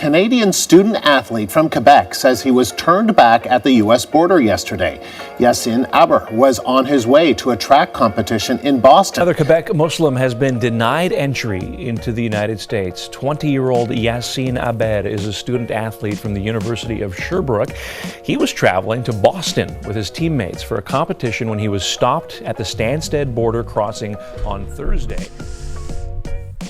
Canadian student athlete from Quebec says he was turned back at the U.S. border yesterday. Yassine Aber was on his way to a track competition in Boston. Another Quebec Muslim has been denied entry into the United States. 20-year-old Yassine Aber is a student athlete from the University of Sherbrooke. He was traveling to Boston with his teammates for a competition when he was stopped at the Stansted border crossing on Thursday.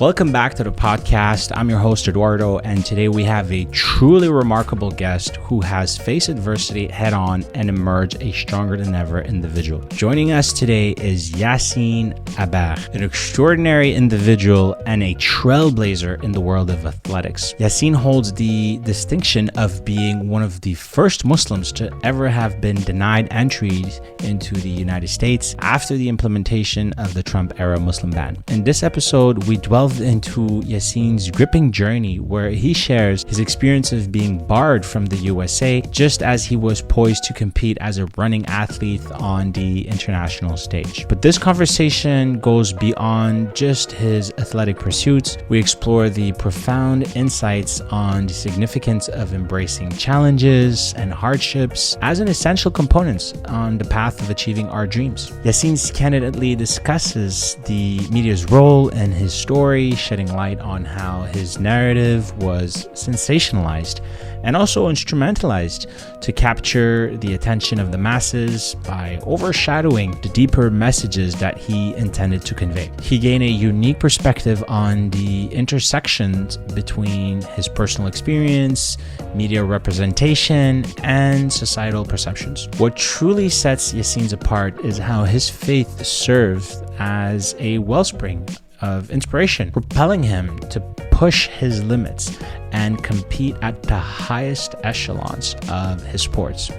Welcome back to the podcast. I'm your host, Eduardo, and today we have a truly remarkable guest who has faced adversity head on and emerged a stronger than ever individual. Joining us today is Yassine Aber, an extraordinary individual and a trailblazer in the world of athletics. Yassine holds the distinction of being one of the first Muslims to ever have been denied entry into the United States after the implementation of the Trump-era Muslim ban. In this episode, we delve into Yassine's gripping journey where he shares his experience of being barred from the USA just as he was poised to compete as a running athlete on the international stage. But this conversation goes beyond just his athletic pursuits. We explore the profound insights on the significance of embracing challenges and hardships as an essential component on the path of achieving our dreams. Yassine candidly discusses the media's role in his story, shedding light on how his narrative was sensationalized and also instrumentalized to capture the attention of the masses by overshadowing the deeper messages that he intended to convey. He gained a unique perspective on the intersections between his personal experience, media representation, and societal perceptions. What truly sets Yassine apart is how his faith served as a wellspring of inspiration, propelling him to push his limits and compete at the highest echelons of his sports.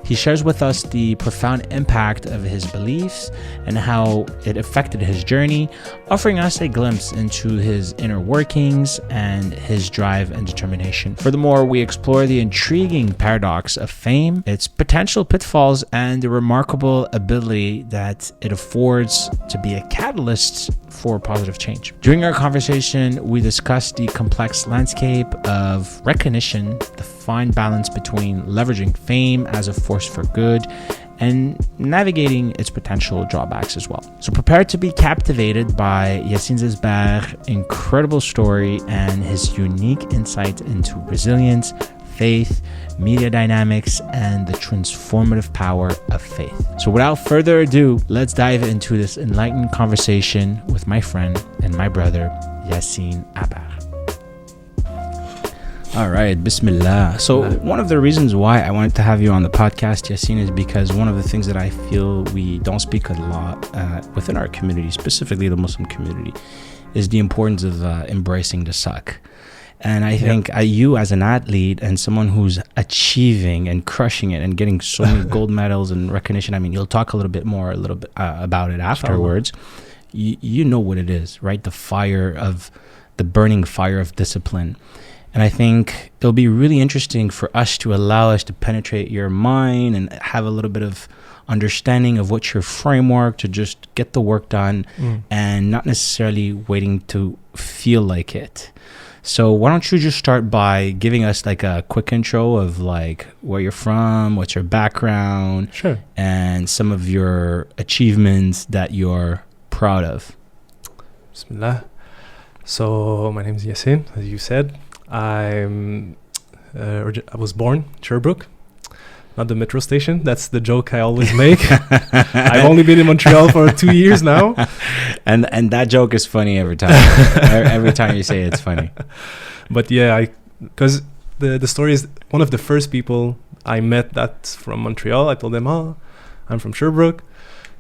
He shares with us the profound impact of his beliefs and how it affected his journey, offering us a glimpse into his inner workings and his drive and determination. Furthermore, we explore the intriguing paradox of fame, its potential pitfalls, and the remarkable ability that it affords to be a catalyst for positive change. During our conversation, we discussed the complex landscape of recognition, the fine balance between leveraging fame as a force for good and navigating its potential drawbacks as well. So prepare to be captivated by Yassine Aber's incredible story and his unique insight into resilience, faith, media dynamics, and the transformative power of faith. So without further ado, let's dive into this enlightening conversation with my friend and my brother, Yassine Aber. All right, Bismillah. So one of the reasons why I wanted to have you on the podcast, Yassine, is because one of the things that I feel we don't speak a lot within our community, specifically the Muslim community, is the importance of embracing the suck. And I think you as an athlete and someone who's achieving and crushing it and getting so many gold medals and recognition, I mean, you'll talk a little bit about it afterwards. You know what it is, right? The burning fire of discipline. And I think it'll be really interesting for us to allow us to penetrate your mind and have a little bit of understanding of what's your framework to just get the work done and not necessarily waiting to feel like it. So why don't you just start by giving us like a quick intro of like where you're from, what's your background, and some of your achievements that you're proud of. Bismillah. So my name is Yassine, as you said. I was born in Sherbrooke, not the metro station. That's the joke I always make. I've only been in Montreal for 2 years now. And that joke is funny every time. Every time you say it, it's funny. But yeah, because the story is one of the first people I met that's from Montreal. I told them, I'm from Sherbrooke.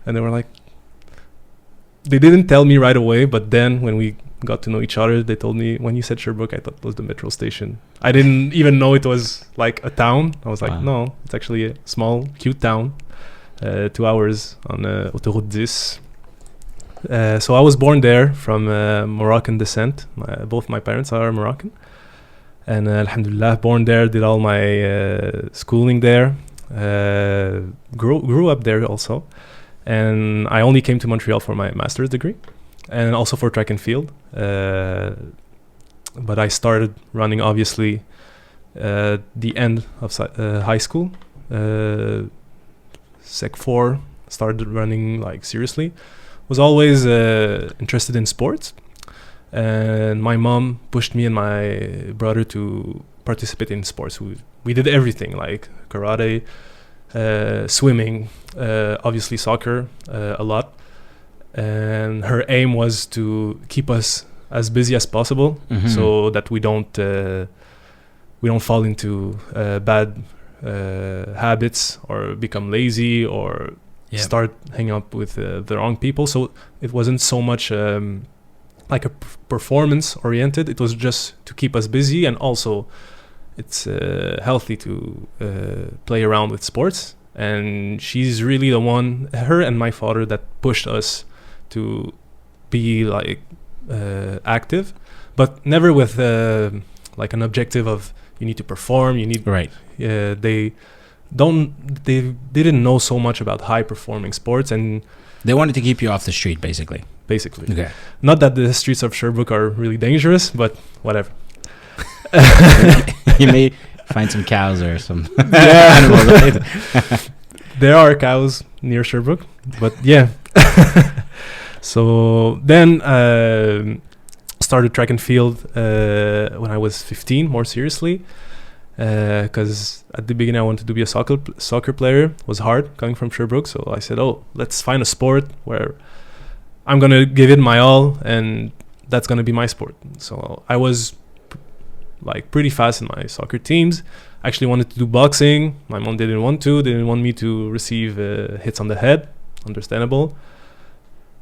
And they were like, they didn't tell me right away, but then when we got to know each other, they told me, when you said Sherbrooke, I thought it was the metro station. I didn't even know it was like a town. I was like, no, it's actually a small, cute town, 2 hours on Autoroute 10. So I was born there from Moroccan descent. Both my parents are Moroccan. And alhamdulillah, born there, did all my schooling there, grew up there also. And I only came to Montreal for my master's degree and also for track and field. but I started running obviously the end of high school. Sec 4, started running like seriously. Was always interested in sports, and my mom pushed me and my brother to participate in sports. We did everything, like karate, swimming, obviously soccer, a lot. And her aim was to keep us as busy as possible, so that we don't fall into bad habits or become lazy or start hanging up with the wrong people. So it wasn't so much like a performance oriented. It was just to keep us busy, and also it's healthy to play around with sports. And she's really the one, her and my father, that pushed us to be like active, but never with like an objective of you need to perform, you need they didn't know so much about high performing sports, and they wanted to keep you off the street, basically. Okay. Not that the streets of Sherbrooke are really dangerous, but whatever. You may find some cows or some animals. Right? There are cows near Sherbrooke, but yeah. So then started track and field when I was 15, more seriously, because at the beginning I wanted to be a soccer player. It was hard coming from Sherbrooke, so I said, let's find a sport where I'm gonna give it my all, and that's gonna be my sport. So I was like pretty fast in my soccer teams. I actually wanted to do boxing. My mom didn't want me to receive hits on the head, understandable.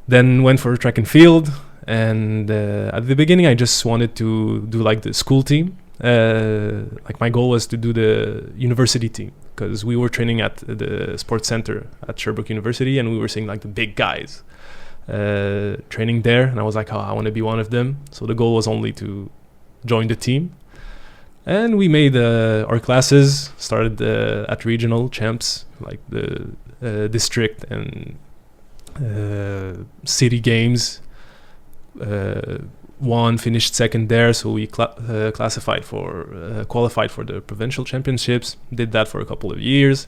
Then went for track and field, and at the beginning I just wanted to do like the school team. Like my goal was to do the university team, because we were training at the sports center at Sherbrooke University, and we were seeing like the big guys training there, and I was like, I want to be one of them. So the goal was only to join the team, and we made our classes, started at regional champs, like the district and city games. One finished second there, so we qualified for the provincial championships. Did that for a couple of years.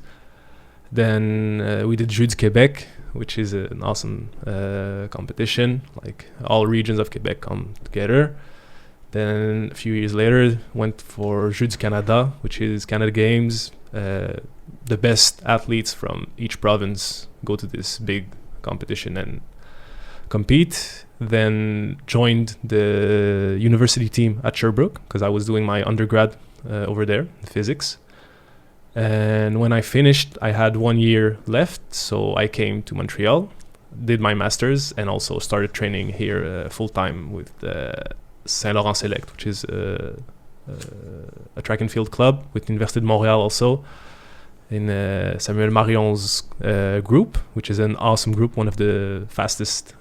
Then we did Jeux du Québec, which is an awesome competition. Like all regions of Quebec come together. Then a few years later, went for Jeux du Canada, which is Canada Games. The best athletes from each province go to this big competition and compete. Then joined the university team at Sherbrooke, because I was doing my undergrad over there in physics. And when I finished, I had 1 year left, so I came to Montreal, did my master's, and also started training here full-time with Saint Laurent Select, which is a track and field club with Université de Montréal also, in Samuel Marion's group, which is an awesome group, one of the fastest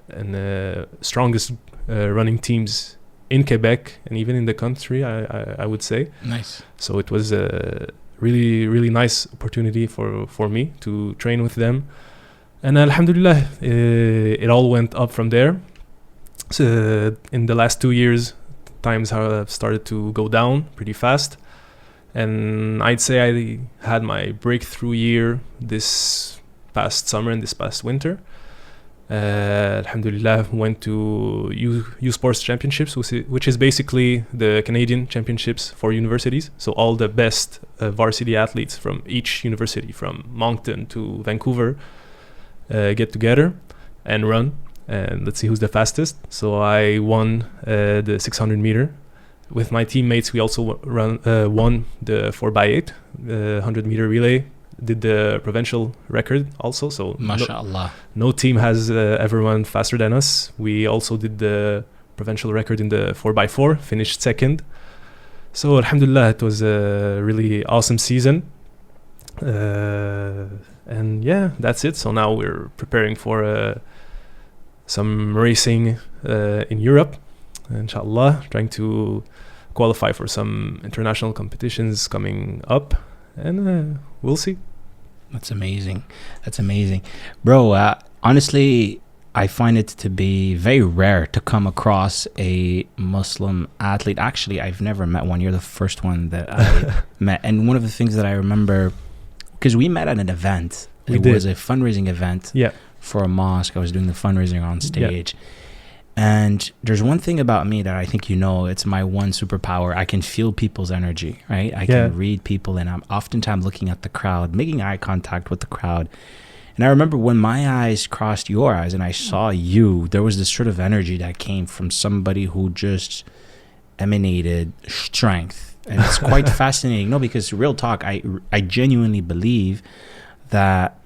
and strongest running teams in Quebec and even in the country, I would say. Nice. So it was a really, really nice opportunity for me to train with them. And alhamdulillah, it all went up from there. So in the last 2 years, times have started to go down pretty fast. And I'd say I had my breakthrough year this past summer and this past winter. Alhamdulillah, went to U Sports Championships, which is basically the Canadian championships for universities. So all the best varsity athletes from each university, from Moncton to Vancouver, get together and run, and let's see who's the fastest. So I won the 600 meter. With my teammates, we also won the 4x8, 100 meter relay. Did the provincial record also, so MashaAllah. No team has ever run faster than us. We also did the provincial record in the 4x4, finished second. So alhamdulillah, it was a really awesome season. And yeah, that's it. So now we're preparing for some racing in Europe, inshallah, trying to qualify for some international competitions coming up, and we'll see. That's amazing. Bro, honestly, I find it to be very rare to come across a Muslim athlete. Actually, I've never met one. You're the first one that I met. And one of the things that I remember, because we met at an event. It was a fundraising event for a mosque. I was doing the fundraising on stage. And there's one thing about me that I think it's my one superpower. I can feel people's energy, right? I can read people, and I'm oftentimes looking at the crowd, making eye contact with the crowd. And I remember when my eyes crossed your eyes and I saw you, there was this sort of energy that came from somebody who just emanated strength. And it's quite fascinating. No, because real talk, I genuinely believe that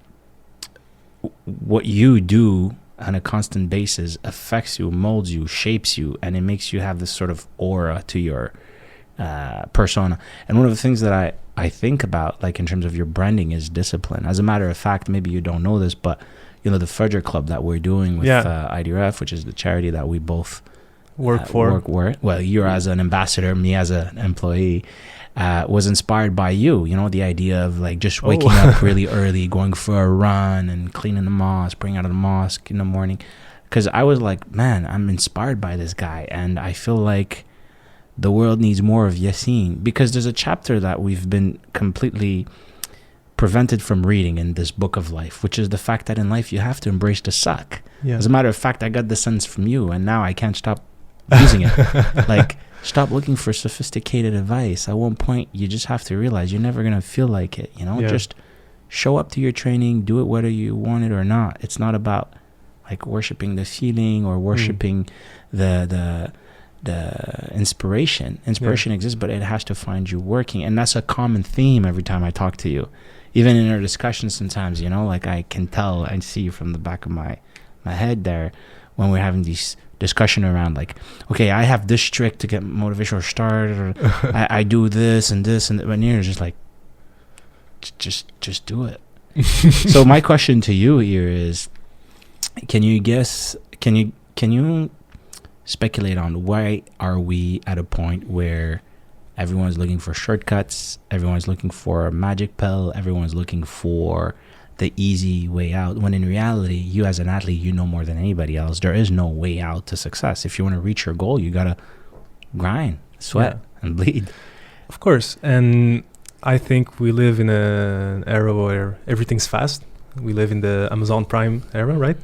what you do on a constant basis affects you, molds you, shapes you, and it makes you have this sort of aura to your persona. And one of the things that I think about, like in terms of your branding, is discipline. As a matter of fact, maybe you don't know this, but the Fajr Club that we're doing with IDRF, which is the charity that we both work for. Well, you're as an ambassador, me as an employee, was inspired by you. The idea of like just waking up really early, going for a run, and cleaning the mosque, bringing out of the mosque in the morning. Because I was like, man, I'm inspired by this guy, and I feel like the world needs more of Yassine, because there's a chapter that we've been completely prevented from reading in this book of life, which is the fact that in life you have to embrace the suck. As a matter of fact, I got the sense from you, and now I can't stop using it. Like, stop looking for sophisticated advice. At one point, you just have to realize you're never going to feel like it. Just show up to your training, do it whether you want it or not. It's not about like worshiping the feeling or worshiping the inspiration. Inspiration exists, but it has to find you working. And that's a common theme every time I talk to you. Even in our discussions sometimes, like I can tell, I see you from the back of my head there when we're having these discussion around like, okay, I have this trick to get motivation or start, or I do this and this, and when you're just like, just do it. So my question to you here is, can you speculate on why are we at a point where everyone's looking for shortcuts, everyone's looking for a magic pill, everyone's looking for the easy way out, when in reality, you as an athlete, more than anybody else, there is no way out to success. If you want to reach your goal, you gotta grind, sweat, and bleed. Of course. And I think we live in an era where everything's fast. We live in the Amazon Prime era, right?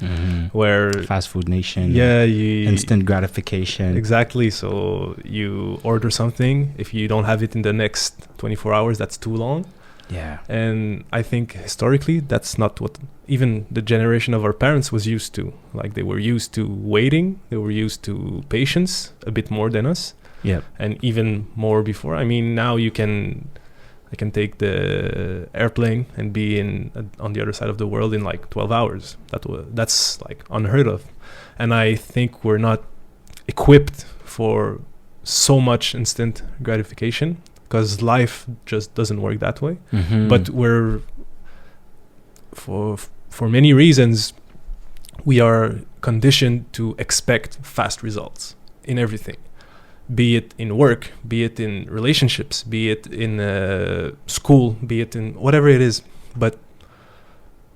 Where fast food nation, instant gratification. Exactly. So you order something, if you don't have it in the next 24 hours, that's too long. And I think historically that's not what even the generation of our parents was used to. Like, they were used to waiting, they were used to patience a bit more than us. And even more before. I mean, now I can take the airplane and be on the other side of the world in like 12 hours. That's like unheard of. And I think we're not equipped for so much instant gratification, because life just doesn't work that way. But we're, for many reasons, we are conditioned to expect fast results in everything, be it in work, be it in relationships, be it in school, be it in whatever it is. But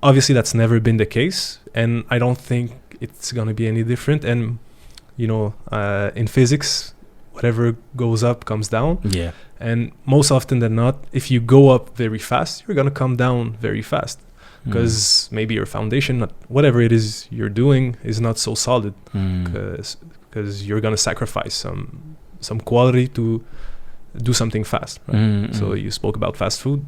obviously that's never been the case, and I don't think it's going to be any different. And in physics, whatever goes up comes down. And most often than not, if you go up very fast, you're going to come down very fast, because maybe your foundation, whatever it is you're doing, is not so solid, because you're going to sacrifice some quality to do something fast, right? So you spoke about fast food.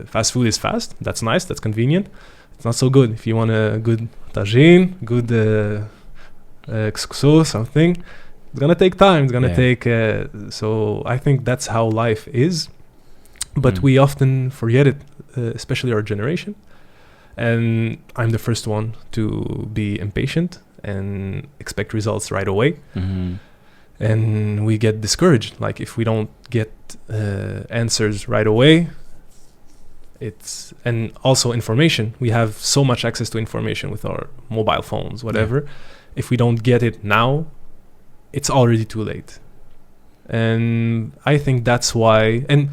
Fast food is fast. That's nice. That's convenient. It's not so good. If you want a good tagine, good couscous, something, it's gonna take time. It's gonna take. So I think that's how life is, but we often forget it, especially our generation. And I'm the first one to be impatient and expect results right away. And we get discouraged. Like, if we don't get answers right away, and also information. We have so much access to information with our mobile phones, whatever. If we don't get it now, it's already too late. And I think that's why, and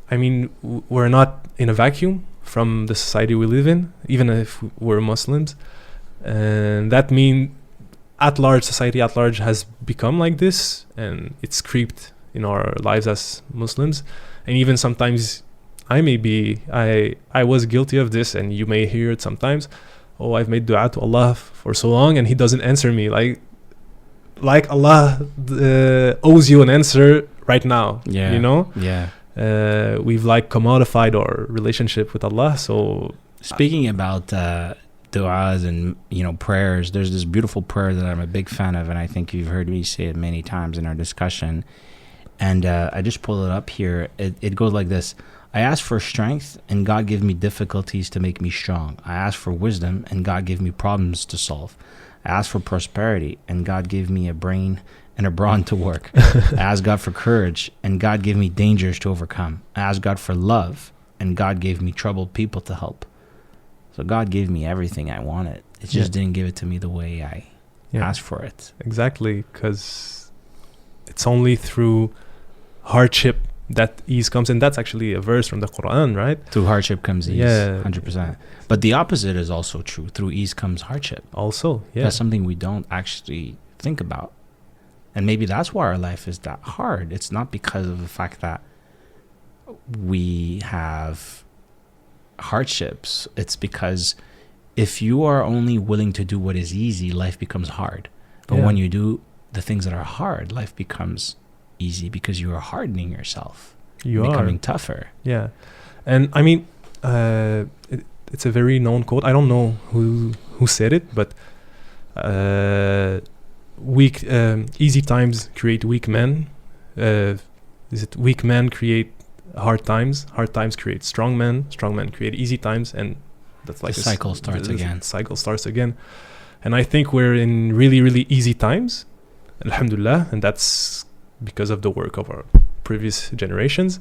I mean, we're not in a vacuum from the society we live in, even if we're Muslims. And that means society at large has become like this, and it's creeped in our lives as Muslims. And even sometimes I was guilty of this, and you may hear it sometimes. Oh, I've made dua to Allah for so long and he doesn't answer me. Like Allah owes you an answer right now. Yeah. You know? Yeah. We've like commodified our relationship with Allah. So speaking about du'as and prayers, there's this beautiful prayer that I'm a big fan of, and I think you've heard me say it many times in our discussion. And I just pulled it up here. It goes like this: I ask for strength, and God give me difficulties to make me strong. I ask for wisdom, and God give me problems to solve. I ask for prosperity, and God give me a brain and a brawn to work. I ask God for courage, and God give me dangers to overcome. I ask God for love, and God gave me troubled people to help. So God gave me everything I wanted. It just didn't give it to me the way I asked for it. Exactly, because it's only through hardship that ease comes. And that's actually a verse from the Quran, right? Through hardship comes ease, Yeah. 100%. But the opposite is also true. Through ease comes hardship. Also, yeah. That's something we don't actually think about. And maybe that's why our life is that hard. It's not because of the fact that we have hardships. It's because if you are only willing to do what is easy, life becomes hard. But when you do the things that are hard, life becomes easy because you are hardening yourself. You're becoming tougher. Yeah. And I mean, it's a very known quote. I don't know who said it, but easy times create weak men. Is it weak men create hard times create strong men create easy times, and that's like the cycle starts again. And I think we're in really, really easy times, alhamdulillah, and that's because of the work of our previous generations.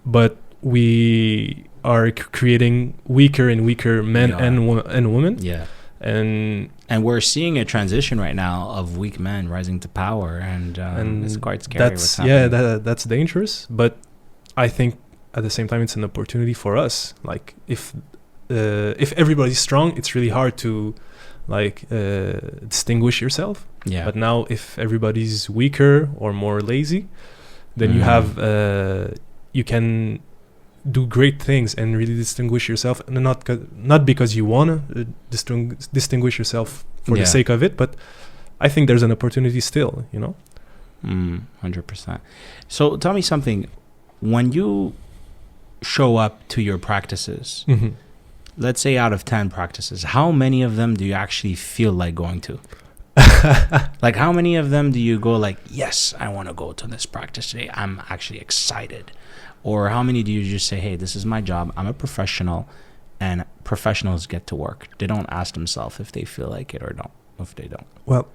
But we are creating weaker and weaker men and women. Yeah. And we're seeing a transition right now of weak men rising to power, and it's quite scary. What's happening. That's dangerous. But I think at the same time it's an opportunity for us. Like if everybody's strong, it's really hard to distinguish yourself. Yeah. But now if everybody's weaker or more lazy, then you have you can do great things and really distinguish yourself, and not because you want to distinguish yourself for the sake of it, but I think there's an opportunity still, 100%. So tell me something. When you show up to your practices, let's say out of 10 practices, how many of them do you actually feel like going to? Like how many of them do you go like, yes, I want to go to this practice today, I'm actually excited? Or how many do you just say, hey, this is my job, I'm a professional, and professionals get to work? They don't ask themselves if they feel like it or don't, if they don't. Well,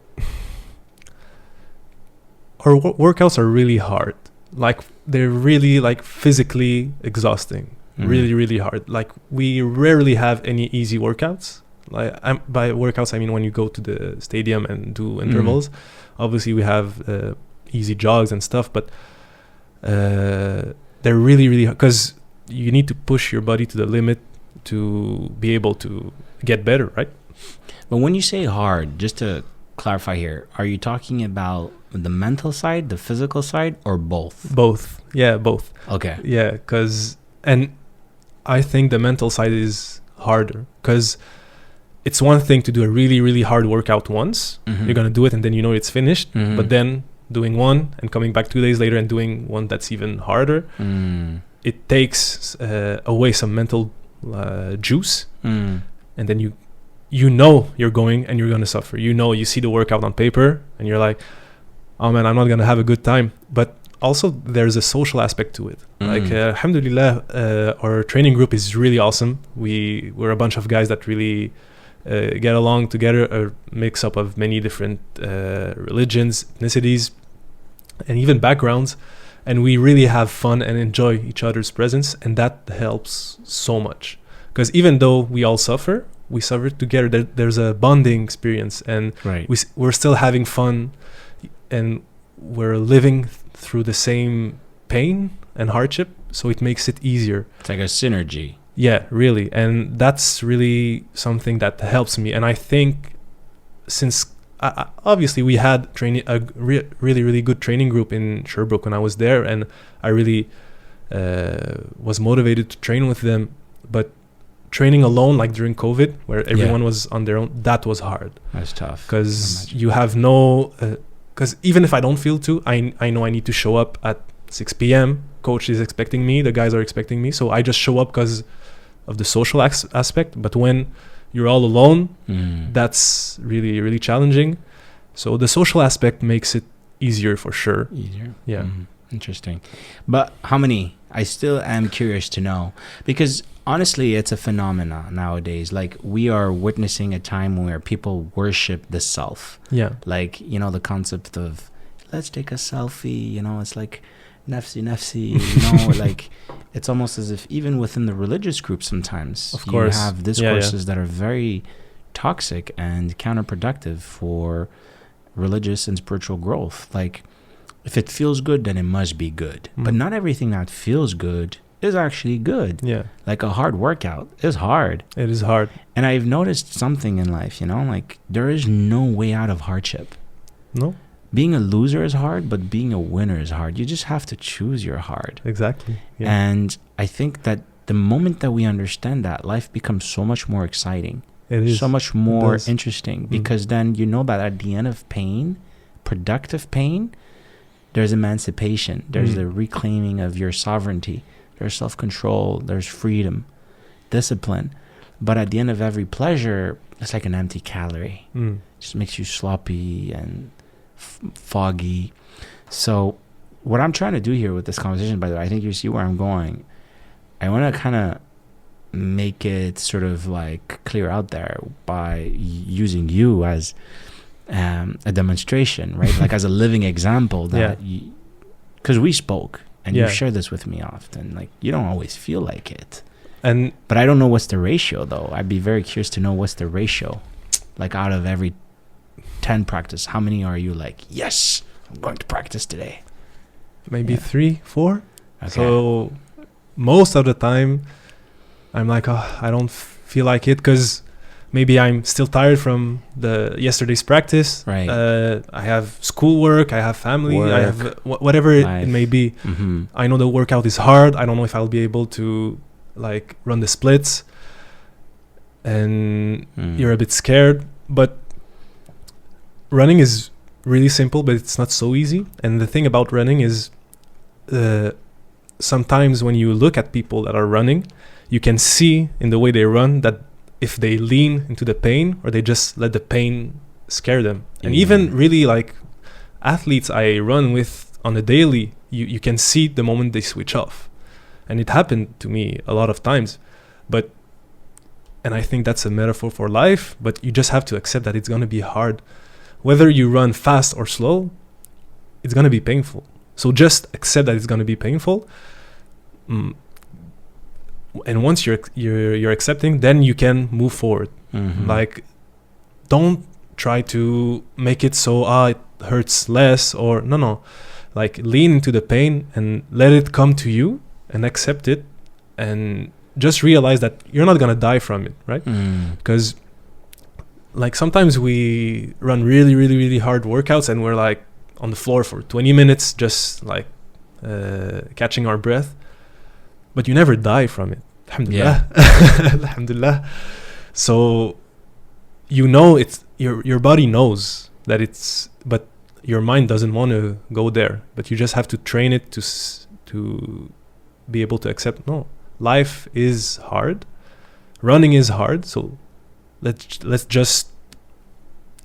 our workouts are really hard. Like they're really like physically exhausting, really, really hard. Like we rarely have any easy workouts. Like by workouts, I mean when you go to the stadium and do intervals. Obviously we have easy jogs and stuff, but they're really, really hard because you need to push your body to the limit to be able to get better, right? But when you say hard, just to clarify here, are you talking about the mental side, the physical side, or both? Both. Yeah, both. Okay. Yeah, and I think the mental side is harder because it's one thing to do a really, really hard workout once. You're going to do it and then it's finished. But then doing one and coming back 2 days later and doing one that's even harder, it takes away some mental juice. And then you're going and you're going to suffer. You see the workout on paper and you're like, oh man, I'm not going to have a good time. But also there's a social aspect to it. Like alhamdulillah, our training group is really awesome. We're a bunch of guys that really get along together, a mix up of many different religions, ethnicities, and even backgrounds, and we really have fun and enjoy each other's presence, and that helps so much. Because even though we all suffer, we suffer together. There's a bonding experience, and we're still having fun, and we're living through the same pain and hardship, so it makes it easier. It's like a synergy. Yeah, really. And that's really something that helps me. And I think since obviously we had a really, really good training group in Sherbrooke when I was there, and I really was motivated to train with them. But training alone, like during COVID, where everyone was on their own, that was hard. That's tough. Because you have no... Because even if I don't feel to, I know I need to show up at 6 p.m. Coach is expecting me. The guys are expecting me. So I just show up because of the social aspect. But when you're all alone, that's really, really challenging. So the social aspect makes it easier for sure. Easier? Yeah. Interesting. But how many? I still am curious to know. Because honestly, it's a phenomenon nowadays. Like, we are witnessing a time where people worship the self. Yeah. Like, the concept of, let's take a selfie, it's like nafsi, like, it's almost as if even within the religious group sometimes, of course, you have discourses that are very toxic and counterproductive for religious and spiritual growth. Like, if it feels good, then it must be good. But not everything that feels good is actually good. Yeah. Like, a hard workout is hard. It is hard. And I've noticed something in life, like, there is no way out of hardship. No. Being a loser is hard, but being a winner is hard. You just have to choose your hard. Exactly. Yeah. And I think that the moment that we understand that, life becomes so much more exciting. It is. So much more interesting, because then you know that at the end of pain, productive pain, there's emancipation. There's the reclaiming of your sovereignty. There's self-control. There's freedom, discipline. But at the end of every pleasure, it's like an empty calorie. It just makes you sloppy and foggy. So what I'm trying to do here with this conversation, by the way, I think you see where I'm going. I want to kind of make it sort of like clear out there by using you as a demonstration, right? Like, as a living example that because we spoke and you share this with me often. Like, you don't always feel like it. But I don't know what's the ratio, though. I'd be very curious to know what's the ratio. Like, out of every 10 practice, how many are you like, yes, I'm going to practice today? Maybe 3, 4. Okay. So most of the time I'm like, I don't feel like it, because maybe I'm still tired from the yesterday's practice. Right. I have schoolwork, I have family, I have whatever it may be. I know the workout is hard. I don't know if I'll be able to like run the splits, and you're a bit scared. But running is really simple, but it's not so easy. And the thing about running is sometimes when you look at people that are running, you can see in the way they run that if they lean into the pain, or they just let the pain scare them. And even really like athletes I run with on a daily, you can see the moment they switch off. And it happened to me a lot of times. And I think that's a metaphor for life, but you just have to accept that it's going to be hard. Whether you run fast or slow, it's going to be painful. So just accept that it's going to be painful. And once you're accepting, then you can move forward. Like, don't try to make it so it hurts less, or no. Like, lean into the pain and let it come to you and accept it, and just realize that you're not gonna die from it, right? Because like sometimes we run really, really, really hard workouts and we're like on the floor for 20 minutes, just like catching our breath, but you never die from it. Alhamdulillah. Alhamdulillah. So you know, it's your body knows that it's, but your mind doesn't want to go there. But you just have to train it to be able to accept, no, life is hard, running is hard, so let's just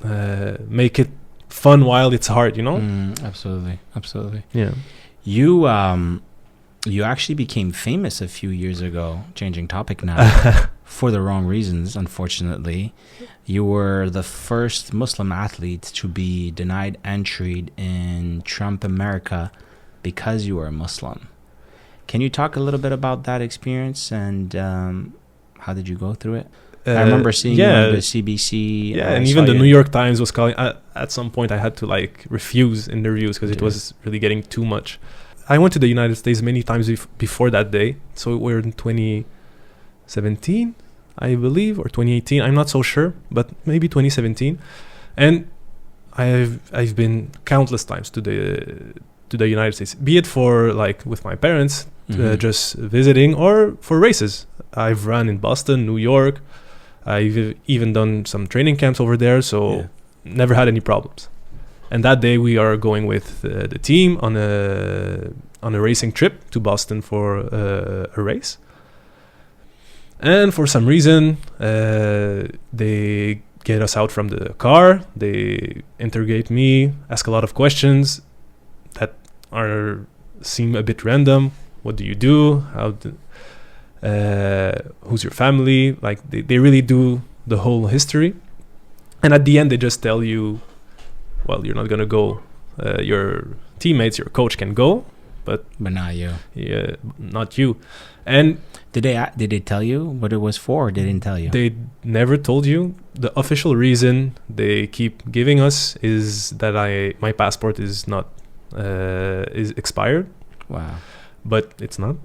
make it fun while it's hard, you know? Absolutely. Yeah. You actually became famous a few years ago, changing topic now, for the wrong reasons, unfortunately. You were the first Muslim athlete to be denied entry in Trump America because you were a Muslim. Can you talk a little bit about that experience, and how did you go through it? I remember seeing you on the CBC. Yeah, and even the New York Times was calling. At some point, I had to like refuse interviews because it was really getting too much. I went to the United States many times before that day. So we're in 2017, I believe, or 2018. I'm not so sure, but maybe 2017. And I've been countless times to the United States, be it for like with my parents, just visiting, or for races. I've run in Boston, New York. I've even done some training camps over there, so never had any problems. And that day we are going with the team on a racing trip to Boston for a race. And for some reason, they get us out from the car. They interrogate me, ask a lot of questions that seem a bit random. What do you do? Who's your family? Like they really do the whole history. And at the end, they just tell you, well, you're not gonna go. Your teammates, your coach can go, but not you. Yeah, not you. And did they tell you what it was for? Or they didn't tell you. They never told you. The official reason they keep giving us is that my passport is not is expired. Wow. But it's not,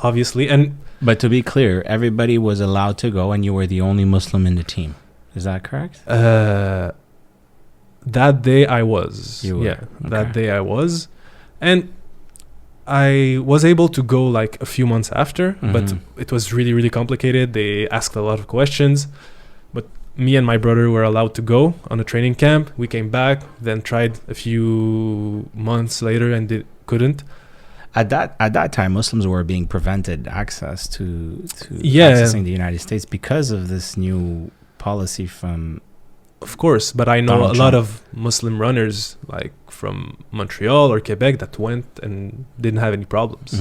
obviously. But to be clear, everybody was allowed to go, and you were the only Muslim in the team. Is that correct? That day I was. You were. Yeah, Okay. that day I was. And I was able to go like a few months after, but it was really, really complicated. They asked a lot of questions. But me and my brother were allowed to go on a training camp. We came back, then tried a few months later and couldn't. At that time, Muslims were being prevented access to accessing the United States because of this new policy from. Of course, but I know Donald a lot Trump. of Muslim runners like from Montreal or Quebec that went and didn't have any problems.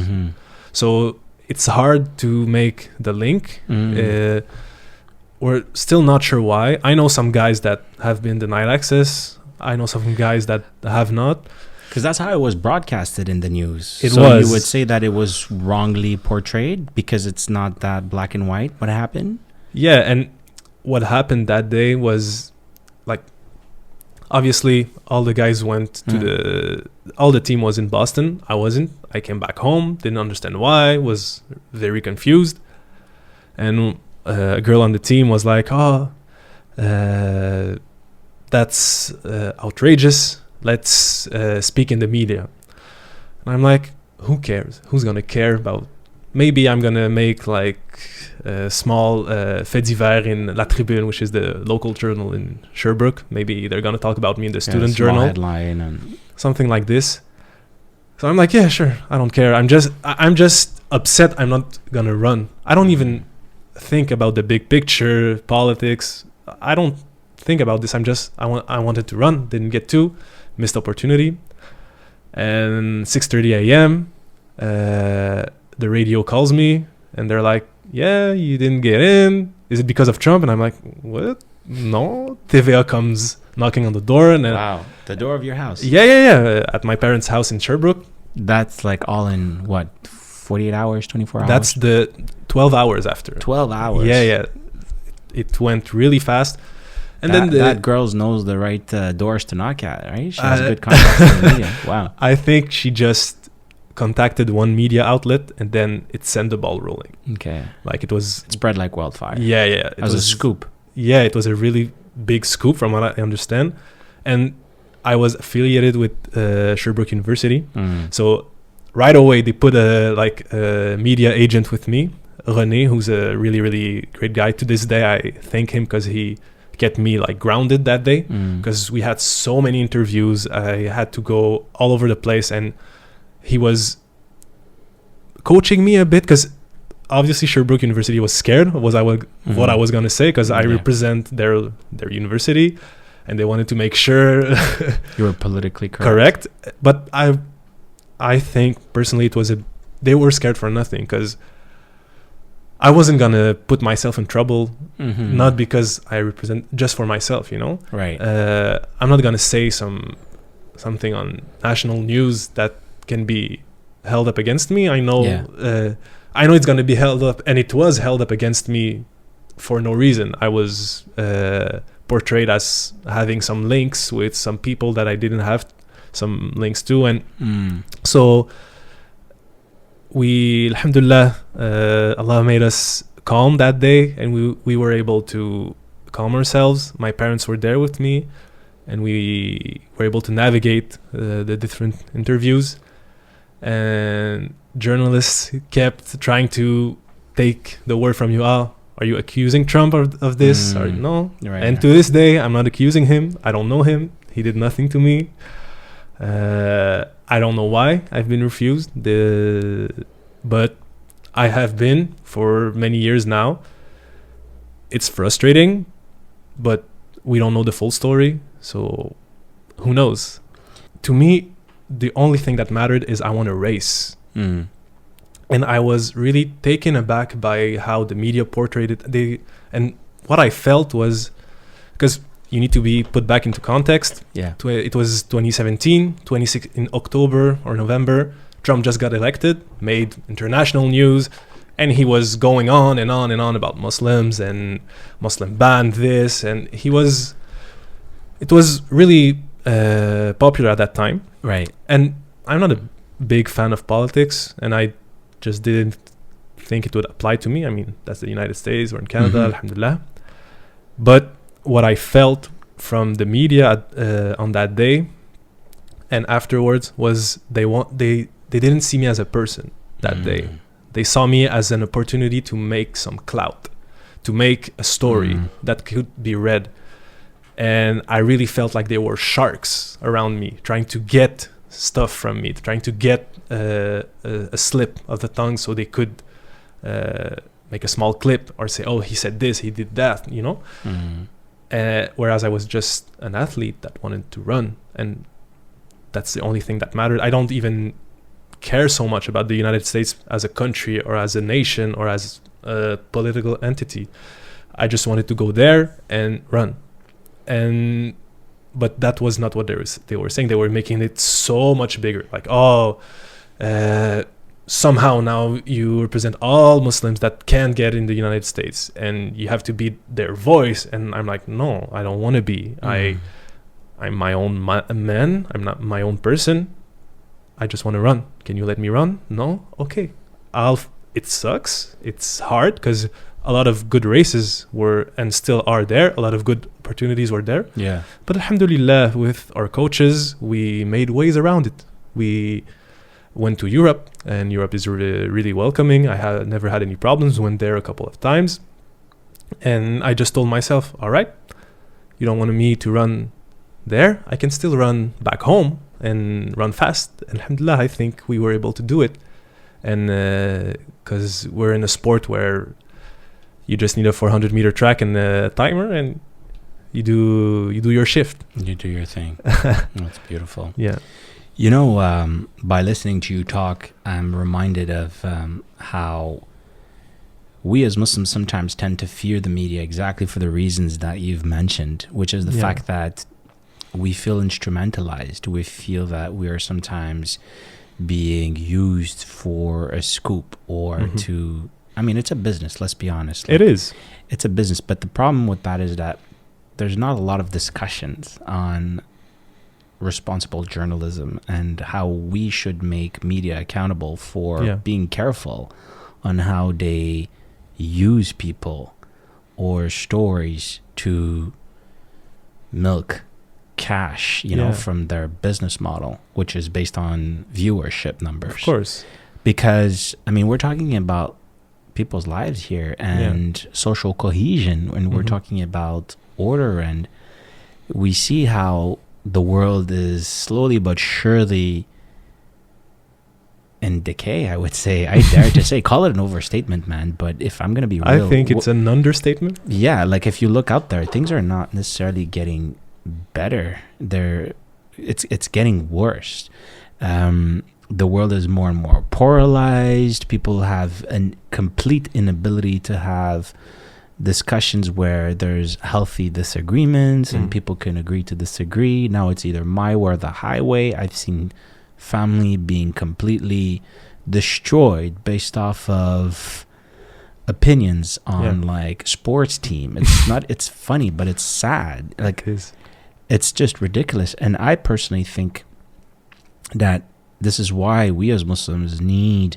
So it's hard to make the link. We're still not sure why. I know some guys that have been denied access. I know some guys that have not. Because that's how it was broadcasted in the news. It so was. You would say that it was wrongly portrayed because it's not that black and white. What happened? Yeah, and what happened that day was, like, obviously all the guys went to all the team was in Boston. I wasn't. I came back home, didn't understand why, was very confused. And a girl on the team was like, that's outrageous. Let's speak in the media. And I'm like, who cares? Who's going to care about? Maybe I'm going to make like a small fait divers in La Tribune, which is the local journal in Sherbrooke. Maybe they're going to talk about me in the student journal. Headline and something like this. So I'm like, yeah, sure. I don't care. I'm just upset I'm not going to run. I don't even think about the big picture, politics. I don't think about this. I wanted to run, didn't get to. Missed opportunity. And 6:30 a.m. The radio calls me and they're like, yeah, you didn't get in. Is it because of Trump? And I'm like, what? No. TVA comes knocking on the door. And wow, the door of your house. Yeah. At my parents' house in Sherbrooke. That's like all in what, 48 hours, 24 hours? That's the 12 hours after. 12 hours. Yeah. It went really fast. And then that girl knows the right doors to knock at, right? She has good contacts in the media. Wow. I think she just contacted one media outlet and then it sent the ball rolling. Okay. Like it spread like wildfire. Yeah. It was a scoop. Yeah, it was a really big scoop from what I understand. And I was affiliated with Sherbrooke University. So right away they put a media agent with me, René, who's a really, really great guy. To this day, I thank him because he get me like grounded that day because we had so many interviews. I had to go all over the place and he was coaching me a bit because obviously Sherbrooke University was scared of what I was going to say because I represent their university and they wanted to make sure you were politically correct. But I think personally they were scared for nothing because I wasn't going to put myself in trouble, not because I represent, just for myself, Right. I'm not going to say something on national news that can be held up against me. I know it's going to be held up, and it was held up against me for no reason. I was portrayed as having some links with some people that I didn't have some links to. And so... we, alhamdulillah, Allah made us calm that day, and we were able to calm ourselves. My parents were there with me, and we were able to navigate the different interviews. And journalists kept trying to take the word from you. Are you accusing Trump of this? Or no? Right, and to this day, I'm not accusing him. I don't know him. He did nothing to me. I don't know why I've been refused. But I have been for many years now. It's frustrating, but we don't know the full story. So who knows? To me, the only thing that mattered is I want to race. And I was really taken aback by how the media portrayed it. And what I felt was, because you need to be put back into context. Yeah. It was 2017, in October or November. Trump just got elected, made international news, and he was going on and on and on about Muslims and Muslim ban this. And it was really popular at that time. Right. And I'm not a big fan of politics, and I just didn't think it would apply to me. I mean, that's the United States, we're in Canada, alhamdulillah. But what I felt from the media on that day and afterwards was they didn't see me as a person that day. They saw me as an opportunity to make some clout, to make a story that could be read. And I really felt like there were sharks around me trying to get stuff from me, trying to get a slip of the tongue so they could make a small clip or say, oh, he said this, he did that, you know? Whereas I was just an athlete that wanted to run, and that's the only thing that mattered. I don't even care so much about the United States as a country or as a nation or as a political entity. I just wanted to go there and run. But that was not what they were saying. They were making it so much bigger. Like, somehow now you represent all Muslims that can get in the United States, and you have to be their voice. And I'm like, no, I don't want to be. I'm my own man. I'm not my own person. I just want to run. Can you let me run? No? Okay. It sucks. It's hard because a lot of good races were and still are there. A lot of good opportunities were there. Yeah. But alhamdulillah, with our coaches, we made ways around it. We went to Europe, and Europe is really welcoming. I never had any problems. Went there a couple of times. And I just told myself, all right, you don't want me to run there? I can still run back home and run fast. Alhamdulillah, I think we were able to do it. And because we're in a sport where you just need a 400-meter track and a timer, and you do your shift. You do your thing. That's beautiful. Yeah. You know, by listening to you talk, I'm reminded of how we as Muslims sometimes tend to fear the media exactly for the reasons that you've mentioned, which is the fact that we feel instrumentalized. We feel that we are sometimes being used for a scoop or to... I mean, it's a business, let's be honest. It is. It's a business. But the problem with that is that there's not a lot of discussions on responsible journalism and how we should make media accountable for being careful on how they use people or stories to milk cash, you know, from their business model, which is based on viewership numbers. Of course. Because, I mean, we're talking about people's lives here and social cohesion, and we're talking about order, and we see how the world is slowly but surely in decay, I would say. I dare to say, call it an overstatement, man, but if I'm going to be real... I think it's an understatement. Yeah, like if you look out there, things are not necessarily getting better. It's getting worse. The world is more and more polarized. People have a complete inability to have discussions where there's healthy disagreements and people can agree to disagree. Now it's either my way or the highway. I've seen family being completely destroyed based off of opinions on like sports team. It's funny, but it's sad. Like it's just ridiculous. And I personally think that this is why we as Muslims need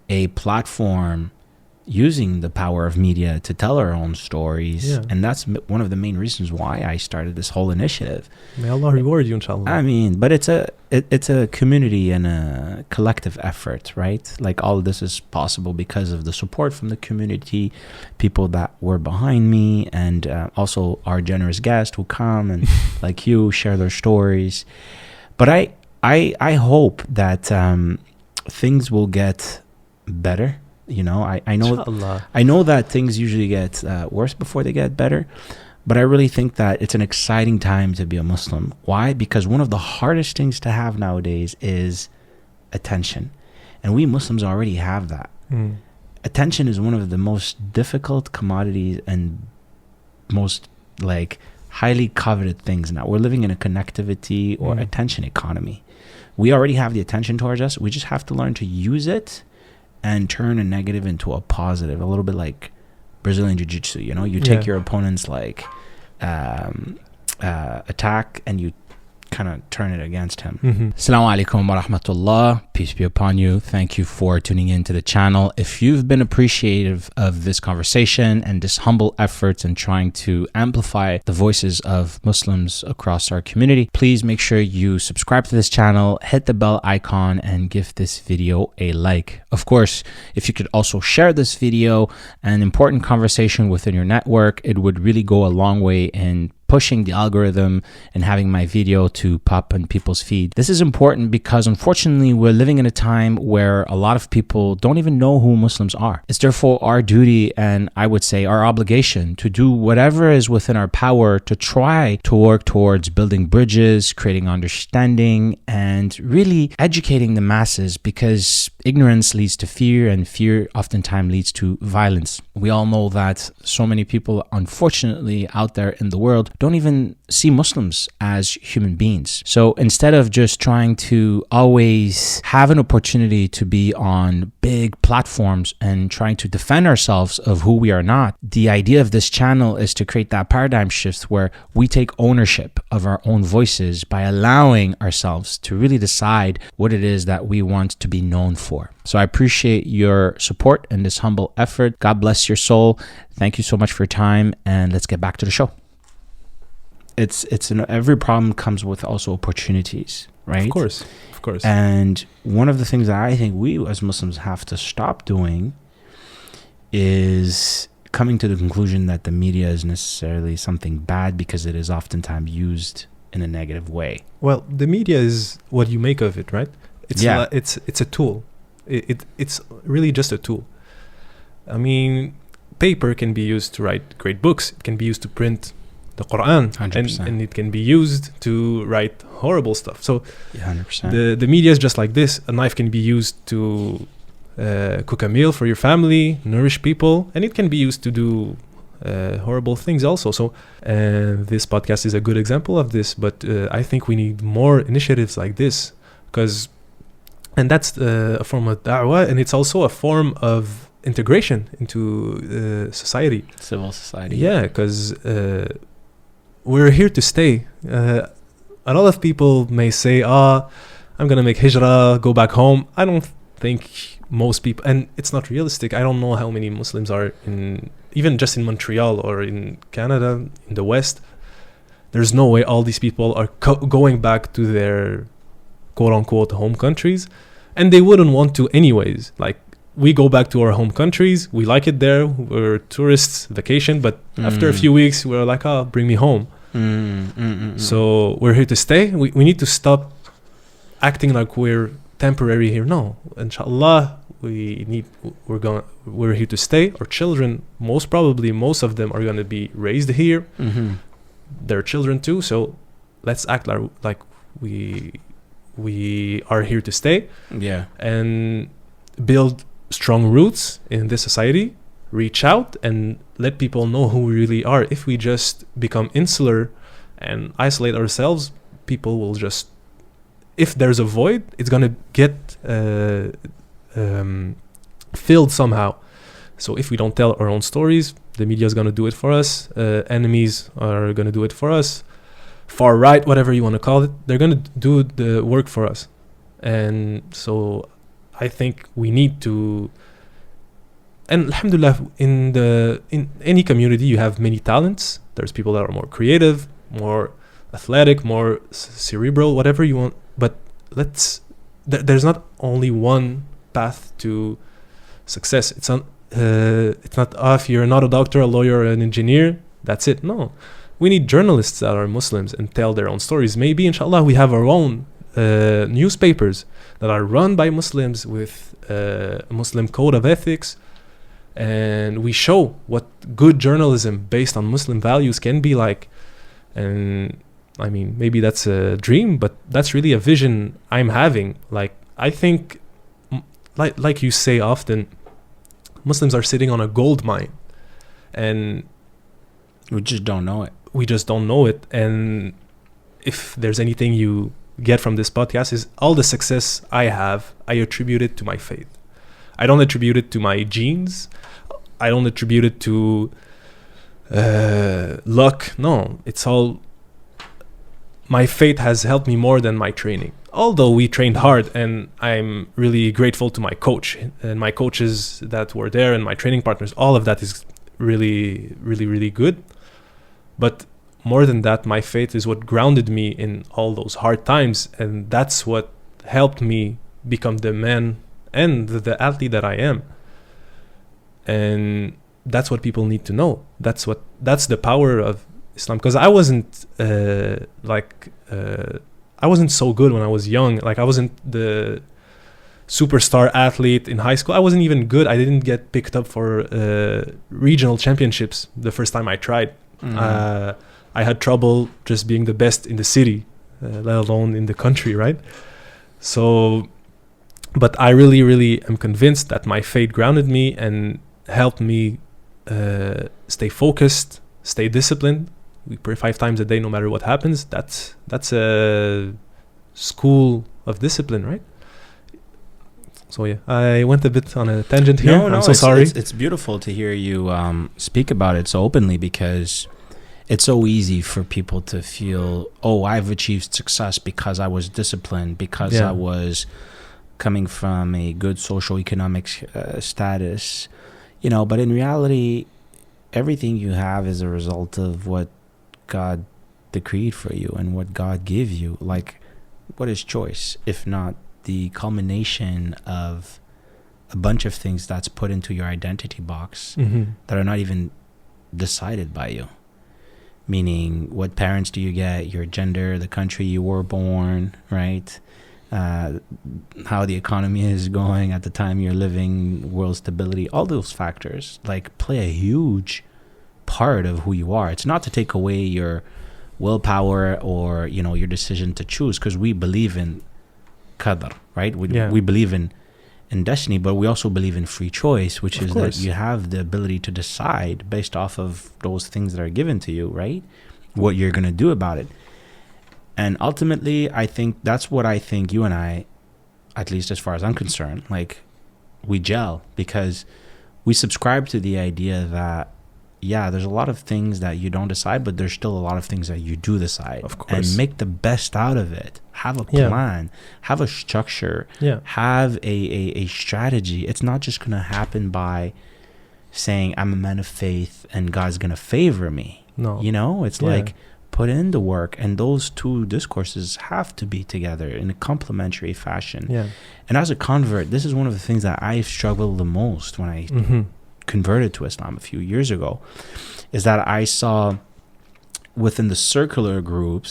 a platform using the power of media to tell our own stories. Yeah. And that's one of the main reasons why I started this whole initiative. May Allah reward you, inshallah. I mean, but it's a community and a collective effort, right? Like all of this is possible because of the support from the community, people that were behind me, and also our generous guests who come and like you share their stories. But I hope that things will get better. You know, I know that things usually get worse before they get better. But I really think that it's an exciting time to be a Muslim. Why? Because one of the hardest things to have nowadays is attention. And we Muslims already have that. Attention is one of the most difficult commodities and most like highly coveted things now. We're living in a connectivity or attention economy. We already have the attention towards us. We just have to learn to use it and turn a negative into a positive, a little bit like Brazilian Jiu-Jitsu. You know, you take your opponent's like attack and you kind of turn it against him. Assalamu alaikum wa rahmatullah. Peace be upon you. Thank you for tuning in to the channel. If you've been appreciative of this conversation and this humble efforts in trying to amplify the voices of Muslims across our community, please make sure you subscribe to this channel, hit the bell icon, and give this video a like. Of course, if you could also share this video, an important conversation within your network, it would really go a long way in pushing the algorithm and having my video to pop on people's feed. This is important because unfortunately we're living in a time where a lot of people don't even know who Muslims are. It's therefore our duty, and I would say our obligation, to do whatever is within our power to try to work towards building bridges, creating understanding, and really educating the masses, because ignorance leads to fear and fear oftentimes leads to violence. We all know that so many people unfortunately out there in the world don't even see Muslims as human beings. So instead of just trying to always have an opportunity to be on big platforms and trying to defend ourselves of who we are not, the idea of this channel is to create that paradigm shift where we take ownership of our own voices by allowing ourselves to really decide what it is that we want to be known for. So I appreciate your support in this humble effort. God bless your soul. Thank you so much for your time, and let's get back to the show. Every problem comes with also opportunities, right? Of course. And one of the things that I think we as Muslims have to stop doing is coming to the conclusion that the media is necessarily something bad because it is oftentimes used in a negative way. Well, the media is what you make of it, right? It's a tool. It's really just a tool. I mean, paper can be used to write great books. It can be used to print the Quran, and it can be used to write horrible stuff. So 100%. The media is just like this. A knife can be used to cook a meal for your family, nourish people, and it can be used to do horrible things also. So this podcast is a good example of this, but I think we need more initiatives like this, and that's a form of da'wah, and it's also a form of integration into society, civil society. Yeah, because we're here to stay. A lot of people may say, I'm going to make hijrah, go back home. I don't think most people, and it's not realistic. I don't know how many Muslims are even just in Montreal or in Canada, in the West. There's no way all these people are going back to their quote-unquote home countries, and they wouldn't want to anyways. Like, we go back to our home countries, we like it there, we're tourists, vacation, but after a few weeks, we're like, bring me home. So we're here to stay. We need to stop acting like we're temporary here. No, inshallah, we're here to stay. Our children, most of them are going to be raised here. Their children too. So let's act like we are here to stay. Yeah, and build strong roots in this society. Reach out and let people know who we really are. If we just become insular and isolate ourselves, people will just, if there's a void, it's gonna get filled somehow. So if we don't tell our own stories, the media is gonna do it for us. Enemies are gonna do it for us. Far right, whatever you want to call it, they're gonna do the work for us. And so I think we need to and alhamdulillah, in any community you have many talents. There's people that are more creative, more athletic, more cerebral, whatever you want. But there's not only one path to success. It's not if you're not a doctor, a lawyer, or an engineer, that's it. No, we need journalists that are Muslims and tell their own stories. Maybe inshallah we have our own newspapers that are run by Muslims with a Muslim code of ethics, and we show what good journalism based on Muslim values can be like. And I mean, maybe that's a dream, but that's really a vision I'm having. Like, I think, like you say often, Muslims are sitting on a gold mine, and we just don't know it. And if there's anything you get from this podcast, is all the success I have, I attribute it to my faith. I don't attribute it to my genes. I don't attribute it to luck. No, it's all, my faith has helped me more than my training. Although we trained hard, and I'm really grateful to my coach and my coaches that were there and my training partners. All of that is really, really, really good. But more than that, my faith is what grounded me in all those hard times, and that's what helped me become the man and the athlete that I am. And that's what people need to know. That's the power of Islam. Because I wasn't I wasn't so good when I was young. Like, I wasn't the superstar athlete in high school. I wasn't even good. I didn't get picked up for regional championships the first time I tried. I had trouble just being the best in the city, let alone in the country, right? So, but I really, really am convinced that my faith grounded me and helped me stay focused, stay disciplined. We pray 5 times a day, no matter what happens. That's a school of discipline, right? So yeah, I went a bit on a tangent here. I'm so sorry. It's beautiful to hear you speak about it so openly, because it's so easy for people to feel, oh, I've achieved success because I was disciplined, because I was coming from a good social economic status, but in reality, everything you have is a result of what God decreed for you and what God gave you. Like, what is choice if not the culmination of a bunch of things that's put into your identity box that are not even decided by you? Meaning, what parents do you get, your gender, the country you were born, right? How the economy is going at the time you're living, world stability, all those factors like play a huge part of who you are. It's not to take away your willpower or your decision to choose, because we believe in qadr, right? We believe in destiny, but we also believe in free choice, which is that you have the ability to decide based off of those things that are given to you, right? What you're going to do about it. And ultimately, I think that's what I think you and I, at least as far as I'm concerned, like, we gel, because we subscribe to the idea that, there's a lot of things that you don't decide, but there's still a lot of things that you do decide. Of course. And make the best out of it. Have a plan. Have a structure. Have a strategy. It's not just going to happen by saying, I'm a man of faith and God's going to favor me. No. It's like, put in the work, and those two discourses have to be together in a complementary fashion. And as a convert, this is one of the things that I struggled the most when I converted to Islam a few years ago, is that I saw within the secular group,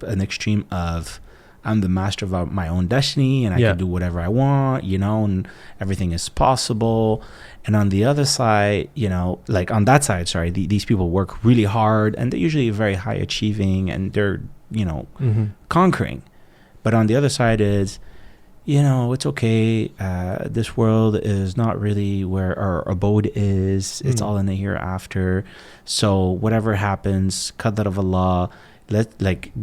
an extreme of, I'm the master of my own destiny, and I can do whatever I want, and everything is possible. And on the other side, like on that side, these people work really hard, and they're usually very high achieving, and they're, conquering. But on the other side is, it's okay. This world is not really where our abode is. It's all in the hereafter. So whatever happens, qadr of Allah,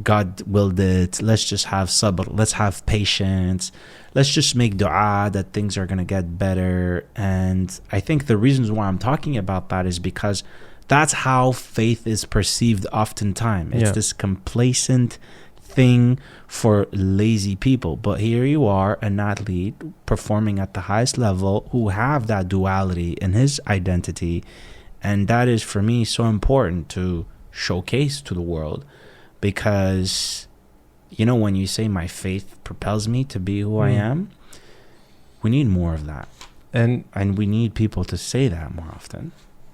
God willed it. Let's just have sabr. Let's have patience. Let's just make dua that things are going to get better. And I think the reasons why I'm talking about that is because that's how faith is perceived oftentimes. It's this complacent thing for lazy people. But here you are, an athlete performing at the highest level, who have that duality in his identity. And that is, for me, so important to showcase to the world, because, you know, when you say my faith propels me to be who I am, we need more of that. And we need people to say that more often.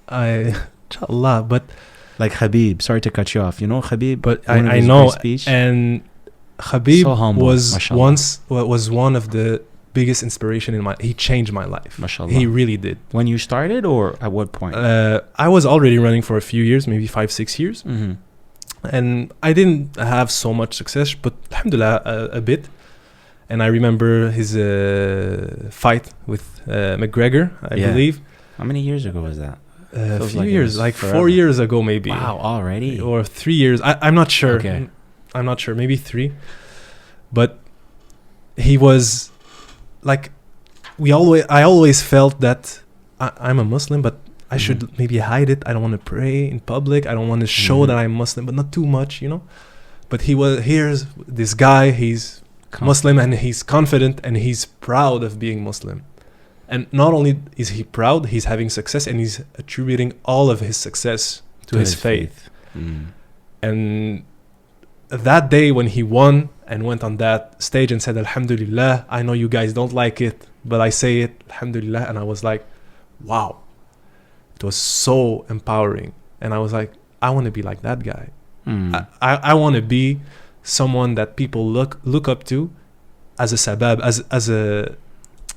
Inshallah, but like Habib, sorry to cut you off. You know Habib? But I know, speech? And Habib so humble, was mashallah. was one of the biggest inspiration in he changed my life. Mashallah. He really did. When you started, or at what point? I was already running for a few years, maybe 5-6 years. Mm-hmm. And I didn't have so much success, but alhamdulillah, a bit. And I remember his fight with McGregor, I believe. How many years ago was that? A few years, like forever. 4 years ago, maybe. Wow, already? Or 3 years. I'm not sure. Okay. I'm not sure. Maybe 3. But he was like, I always felt that I'm a Muslim, but I should maybe hide it. I don't want to pray in public. I don't want to show that I'm Muslim, but not too much, you know. But here's this guy, he's Muslim, and he's confident, and he's proud of being Muslim. And not only is he proud, he's having success, and he's attributing all of his success to his faith. And that day when he won and went on that stage and said, Alhamdulillah, I know you guys don't like it, but I say it, Alhamdulillah. And I was like, wow. It was so empowering. And I was like, I want to be like that guy. I want to be someone that people look up to as a sabab,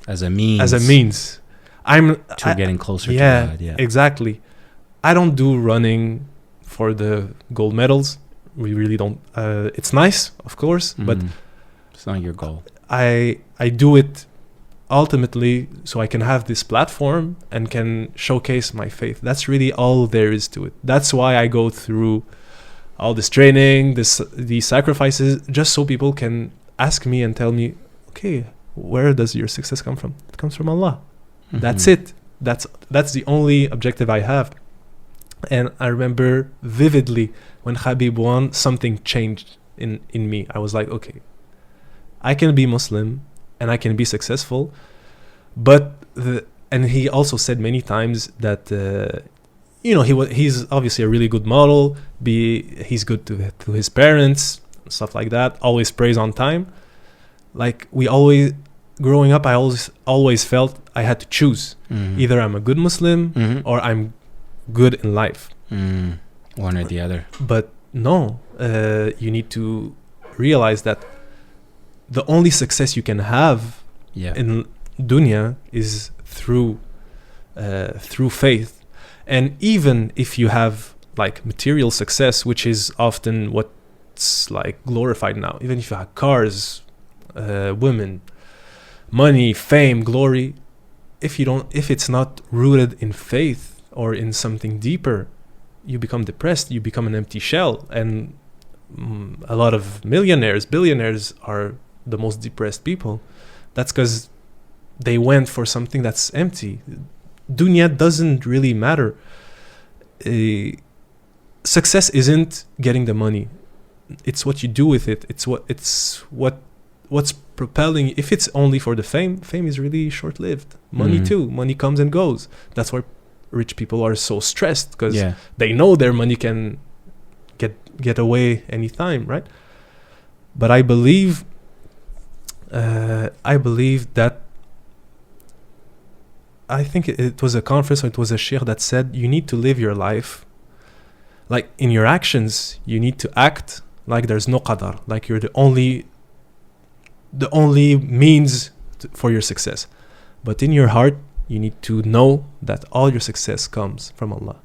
as a means. I'm getting closer to God. Yeah, exactly. I don't do running for the gold medals. We really don't. It's nice, of course, but it's not your goal. I do it ultimately so I can have this platform and can showcase my faith. That's really all there is to it. That's why I go through all this training, these sacrifices, just so people can ask me and tell me, okay, where does your success come from? It comes from Allah. That's it. That's the only objective I have. And I remember vividly when Habib won, something changed in me. I was like, okay, I can be Muslim and I can be successful. But and he also said many times that he's obviously a really good model. He's good to his parents, stuff like that. Always prays on time. Like growing up, I always felt I had to choose. Either I'm a good Muslim or I'm good in life. One or the other. But no, you need to realize that the only success you can have in dunya is through faith. And even if you have like material success, which is often what's like glorified now, even if you have cars, women, money, fame, glory, if it's not rooted in faith or in something deeper, you become depressed, you become an empty shell. And a lot of millionaires, billionaires are the most depressed people. That's because they went for something that's empty. Dunya doesn't really matter. Success isn't getting the money. It's what you do with it. It's what's propelling. If it's only for the fame is really short-lived. Money too. Money comes and goes. That's why rich people are so stressed, because they know their money can get away anytime, right? But I believe that, I think it was a conference, or it was a sheikh that said, you need to live your life like in your actions. You need to act like there's no qadar, like you're the only means for your success. But in your heart, you need to know that all your success comes from Allah.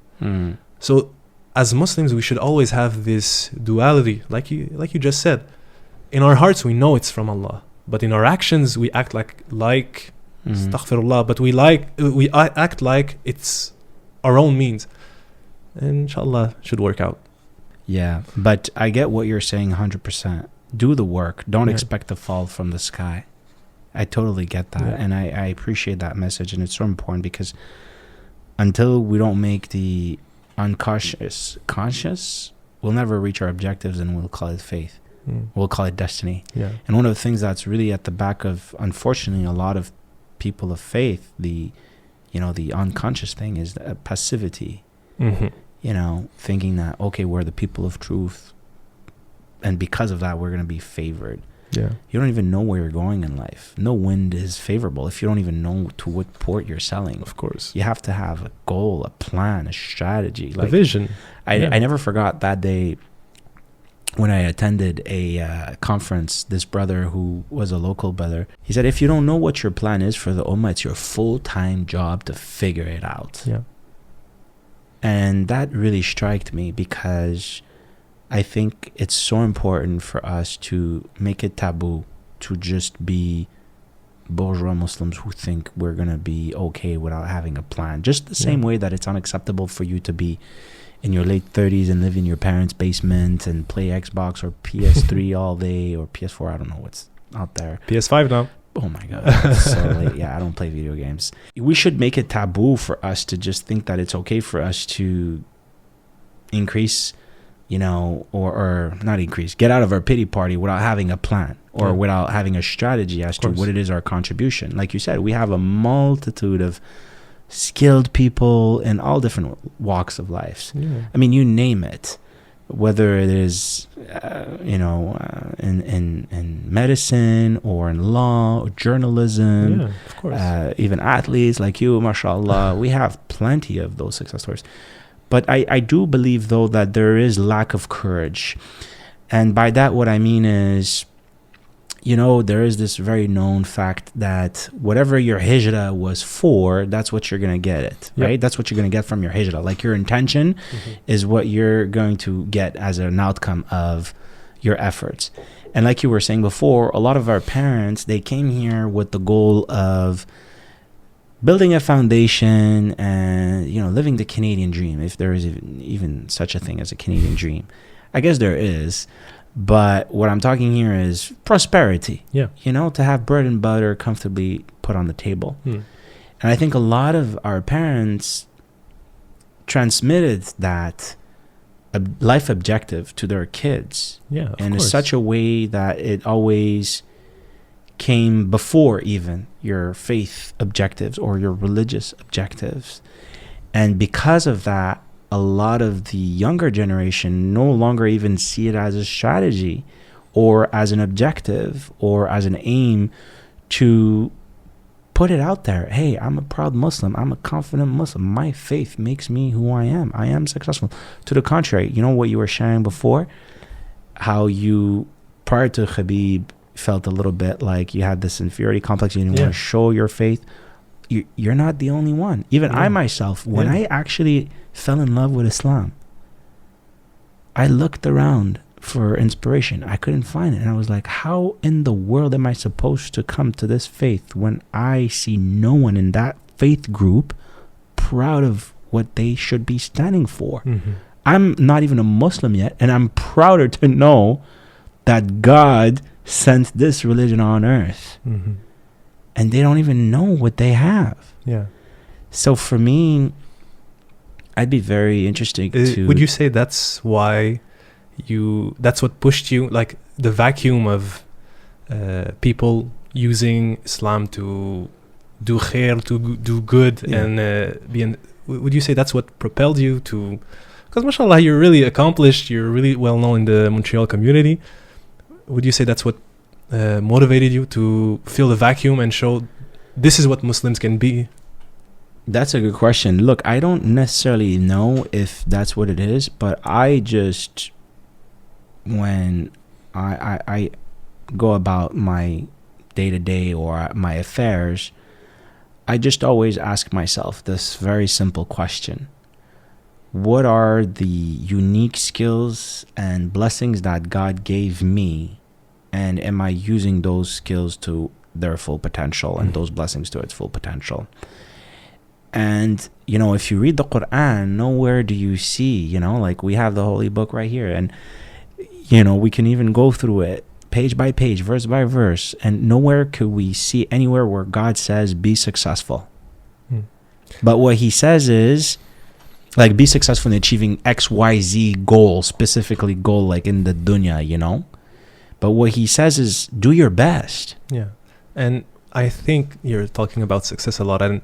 So as Muslims, we should always have this duality, like you just said. In our hearts, we know it's from Allah, but in our actions, we act like astaghfirullah, but we act like it's our own means. And inshallah, should work out. Yeah, but I get what you're saying 100%. Do the work. Don't expect to fall from the sky. I totally get that, and I appreciate that message, and it's so important, because until we don't make the unconscious conscious, we'll never reach our objectives, and we'll call it faith. We'll call it destiny. Yeah. And one of the things that's really at the back of, unfortunately, a lot of people of faith, the unconscious thing is passivity. Thinking that, okay, we're the people of truth, and because of that, we're going to be favored. Yeah. You don't even know where you're going in life. No wind is favorable if you don't even know to what port you're selling. Of course. You have to have a goal, a plan, a strategy. A vision. I never forgot that day when I attended a conference. This brother who was a local brother, he said, if you don't know what your plan is for the Ummah, it's your full-time job to figure it out. Yeah. And that really struck me, because I think it's so important for us to make it taboo to just be bourgeois Muslims who think we're going to be okay without having a plan. Just the same way that it's unacceptable for you to be in your late 30s and live in your parents' basement and play Xbox or PS3 all day, or PS4, I don't know what's out there. PS5 now. Oh my God. It's so late. Yeah, I don't play video games. We should make it taboo for us to just think that it's okay for us to increase, or not increase, get out of our pity party without having a plan or without having a strategy as to what it is our contribution. Like you said, we have a multitude of skilled people in all different walks of life. Yeah. I mean, you name it, whether it is, in medicine or in law or journalism, Of course. even athletes like you, mashallah. We have plenty of those success stories. But I do believe, though, that there is lack of courage. And by that, what I mean is, there is this very known fact that whatever your hijrah was for, that's what you're going to get it, right? That's what you're going to get from your hijrah. Like, your intention is what you're going to get as an outcome of your efforts. And like you were saying before, a lot of our parents, they came here with the goal of building a foundation and, living the Canadian dream, if there is even such a thing as a Canadian dream. I guess there is. But what I'm talking here is prosperity. Yeah. To have bread and butter comfortably put on the table. And I think a lot of our parents transmitted that life objective to their kids. Yeah, in such a way that it always came before even your faith objectives or your religious objectives. And because of that, a lot of the younger generation no longer even see it as a strategy or as an objective or as an aim to put it out there. Hey, I'm a proud Muslim. I'm a confident Muslim. My faith makes me who I am. I am successful. To the contrary, what you were sharing before, how you, prior to Khabib, felt a little bit like you had this inferiority complex. You didn't want to show your faith. You're not the only one. Even I myself, when I actually fell in love with Islam, I looked around for inspiration. I couldn't find it. And I was like, how in the world am I supposed to come to this faith when I see no one in that faith group proud of what they should be standing for? I'm not even a Muslim yet, and I'm prouder to know that God sent this religion on earth. And they don't even know what they have. Yeah. So for me, I'd be very interested to... Would you say that's why that's what pushed you, like the vacuum of people using Islam to do khair, to do good, and would you say that's what propelled you to... Because mashallah, you're really accomplished, you're really well known in the Montreal community. Would you say that's what motivated you to fill the vacuum and show this is what Muslims can be? That's a good question. Look, I don't necessarily know if that's what it is, but I just, when I go about my day-to-day or my affairs, I just always ask myself this very simple question. What are the unique skills and blessings that God gave me? And am I using those skills to their full potential and those blessings to its full potential? And, if you read the Quran, nowhere do you see, like we have the holy book right here. And, we can even go through it page by page, verse by verse. And nowhere could we see anywhere where God says, be successful. But what he says is, like, be successful in achieving XYZ goal, specifically goal like in the dunya, But what he says is do your best. Yeah. And I think you're talking about success a lot. And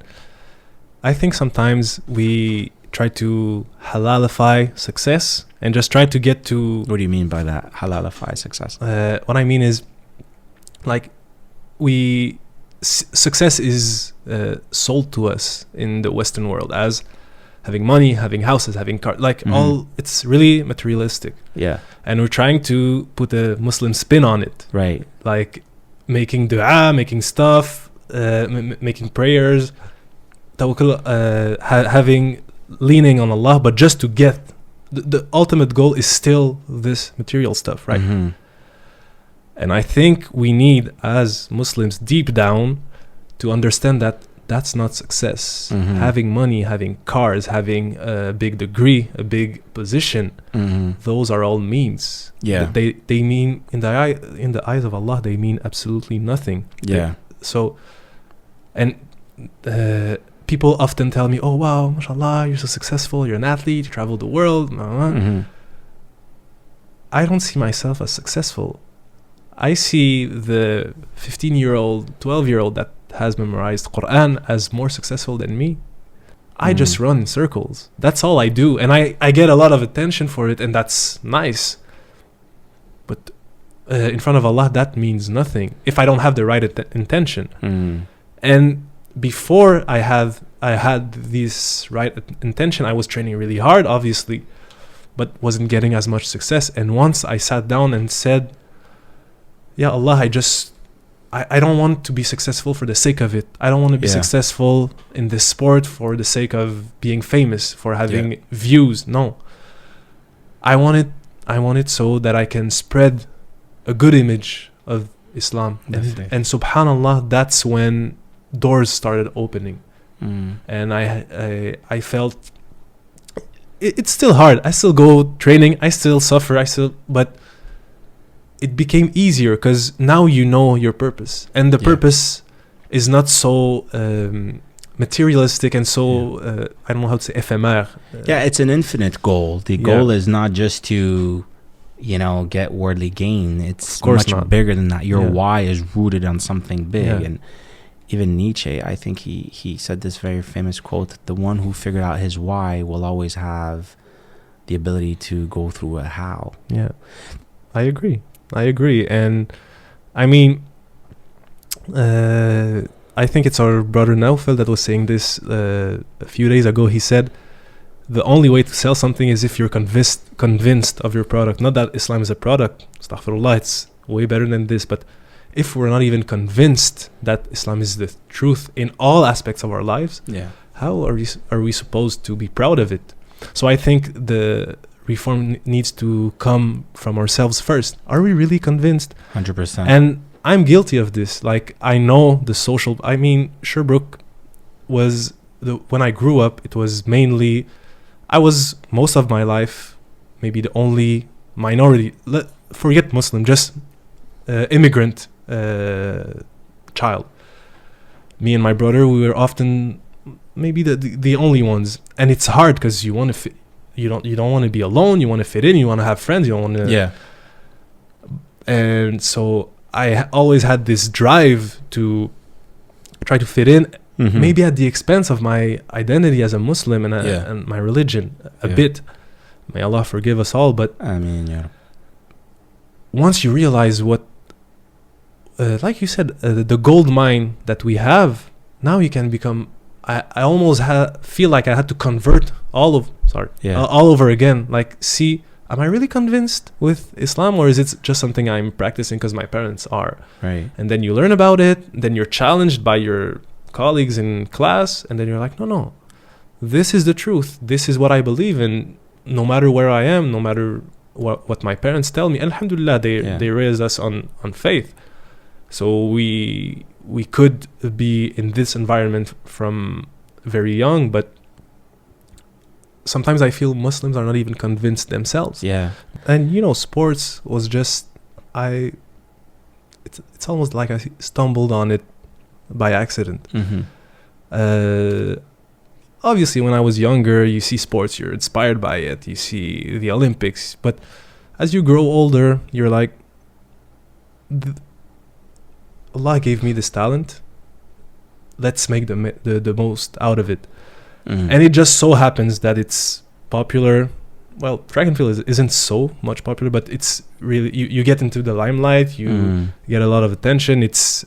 I think sometimes we try to halalify success and just try to get to... What do you mean by that? Halalify success? What I mean is, like, success is sold to us in the Western world as having money, having houses, having cars, like all, it's really materialistic. Yeah. And we're trying to put a Muslim spin on it. Right. Like making dua, making stuff, making prayers, tawakkul, having, leaning on Allah, but just to get, the ultimate goal is still this material stuff, right? Mm-hmm. And I think we need, as Muslims, deep down, to understand that that's not success. Mm-hmm. Having money, having cars, having a big degree, a big position, those are all means. Yeah. They mean, in the eyes of Allah, they mean absolutely nothing. Yeah. So, and people often tell me, oh, wow, mashallah, you're so successful, you're an athlete, you travel the world. Mm-hmm. I don't see myself as successful. I see the 15-year-old, 12-year-old that has memorized Quran as more successful than me. I just run in circles. That's all I do. And I get a lot of attention for it, and that's nice. But in front of Allah, that means nothing if I don't have the right intention. And before I had this right intention, I was training really hard, obviously, but wasn't getting as much success. And once I sat down and said, yeah, Allah, I don't want to be successful for the sake of it. I don't want to be successful in this sport for the sake of being famous, for having views. No. I want it so that I can spread a good image of Islam. And subhanallah, that's when doors started opening. And I felt it's still hard. I still go training, I still suffer, but it became easier because now you know your purpose, and the purpose is not so materialistic and so I don't know how to say éphémère. It's an infinite goal. The goal is not just to, get worldly gain. It's much bigger than that. Your why is rooted on something big. And even Nietzsche, I think he said this very famous quote: "The one who figured out his why will always have the ability to go through a how." Yeah, I agree. And I mean, I think it's our brother Naufel that was saying this a few days ago. He said, the only way to sell something is if you're convinced of your product. Not that Islam is a product. Astaghfirullah, it's way better than this. But if we're not even convinced that Islam is the truth in all aspects of our lives, how are we supposed to be proud of it? So I think the reform needs to come from ourselves first. Are we really convinced? 100%. And I'm guilty of this. Like, I know the social... I mean, Sherbrooke was... when I grew up, it was mainly... I was, most of my life, maybe the only minority... forget Muslim, just immigrant child. Me and my brother, we were often maybe the only ones. And it's hard because you want to fit... You don't want to be alone. You want to fit in. You want to have friends. You don't want to... And so I always had this drive to try to fit in, maybe at the expense of my identity as a Muslim and my religion a bit. May Allah forgive us all. But I mean, once you realize what, like you said, the gold mine that we have, now you can become... I almost feel like I had to convert all over again. Like, see, am I really convinced with Islam, or is it just something I'm practicing because my parents are? Right. And then you learn about it, then you're challenged by your colleagues in class, and then you're like, no, this is the truth. This is what I believe in. No matter where I am, no matter what my parents tell me, alhamdulillah, they raised us on faith. So we could be in this environment from very young, but sometimes I feel Muslims are not even convinced themselves. Yeah. And sports was just it's almost like I stumbled on it by accident. Obviously, when I was younger, you see sports, you're inspired by it. You see the Olympics, but as you grow older, you're like, Allah gave me this talent. Let's make the most out of it. And it just so happens that it's popular. Well, track and field isn't so much popular, but it's really, you get into the limelight, you get a lot of attention. It's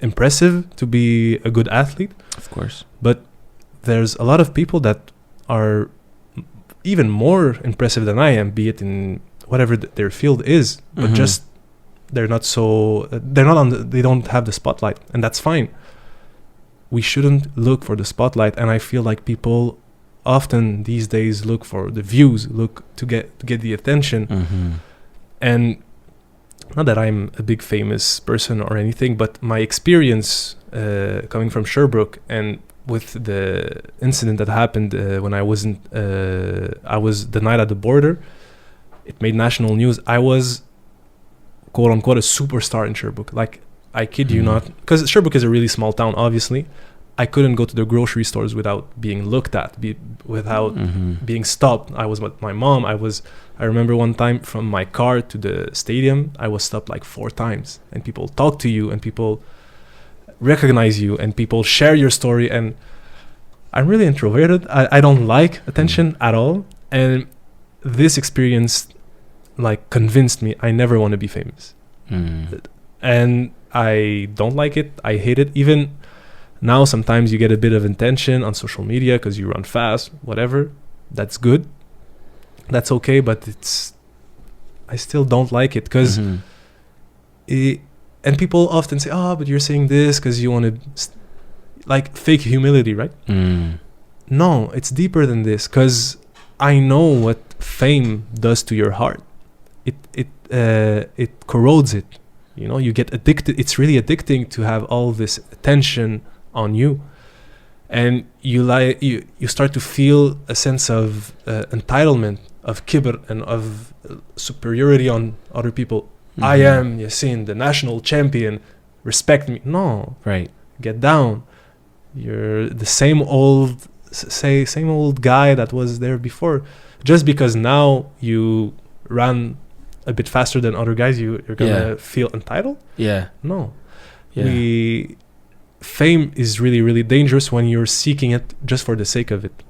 impressive to be a good athlete. Of course. But there's a lot of people that are even more impressive than I am, be it in whatever their field is, but just they're not they don't have the spotlight, and that's fine. We shouldn't look for the spotlight, and I feel like people often these days look for the views, look to get the attention. And not that I'm a big famous person or anything, but my experience coming from Sherbrooke and with the incident that happened when I was denied at the border, it made national news. I was quote unquote a superstar in Sherbrooke. Like, I kid you not, because Sherbrooke is a really small town, obviously. I couldn't go to the grocery stores without being looked at, without being stopped. I was with my mom. I remember one time from my car to the stadium, I was stopped like 4 times, and people talk to you, and people recognize you, and people share your story. And I'm really introverted. I don't like attention at all. And this experience like convinced me I never want to be famous. And I don't like it. I hate it. Even now, sometimes you get a bit of attention on social media because you run fast, whatever. That's good. That's okay. But I still don't like it because and people often say, oh, but you're saying this because you want to like fake humility, right? No, it's deeper than this, because I know what fame does to your heart. It corrodes it. You know, you get addicted. It's really addicting to have all this attention on you, and you start to feel a sense of entitlement, of kibr, and of superiority on other people. I am Yassine, the national champion. Respect me. No, right. Get down. You're the same old guy that was there before. Just because now you ran a bit faster than other guys, you're gonna feel entitled. No. Fame is really, really dangerous when you're seeking it just for the sake of it.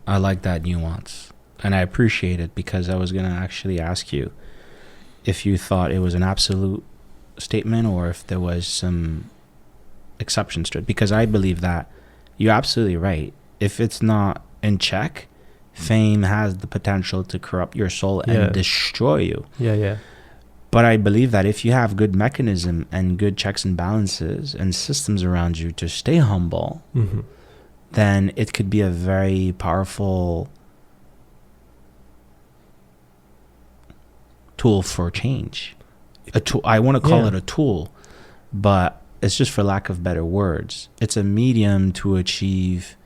I like that nuance, and I appreciate it, because I was gonna actually ask you if you thought it was an absolute statement or if there was some exceptions to it, because I believe that you're absolutely right. If it's not in check, fame has the potential to corrupt your soul and destroy you. But I believe that if you have good mechanism and good checks and balances and systems around you to stay humble, then it could be a very powerful tool for change. I want to call it a tool, but it's just for lack of better words. It's a medium to achieve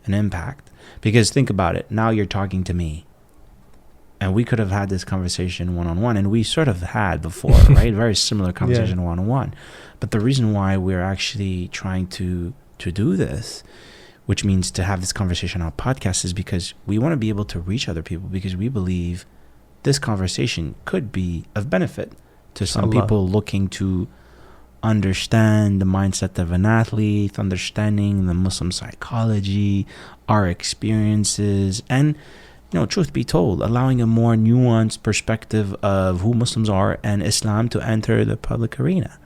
an impact. Because think about it. Now you're talking to me, and we could have had this conversation one-on-one, and we sort of had before, right? Very similar conversation one-on-one. But the reason why we're actually trying to do this, which means to have this conversation on podcast, is because we want to be able to reach other people, because we believe this conversation could be of benefit to some people looking to understand the mindset of an athlete, understanding the Muslim psychology, our experiences, and, you know, truth be told, allowing a more nuanced perspective of who Muslims are and Islam to enter the public arena.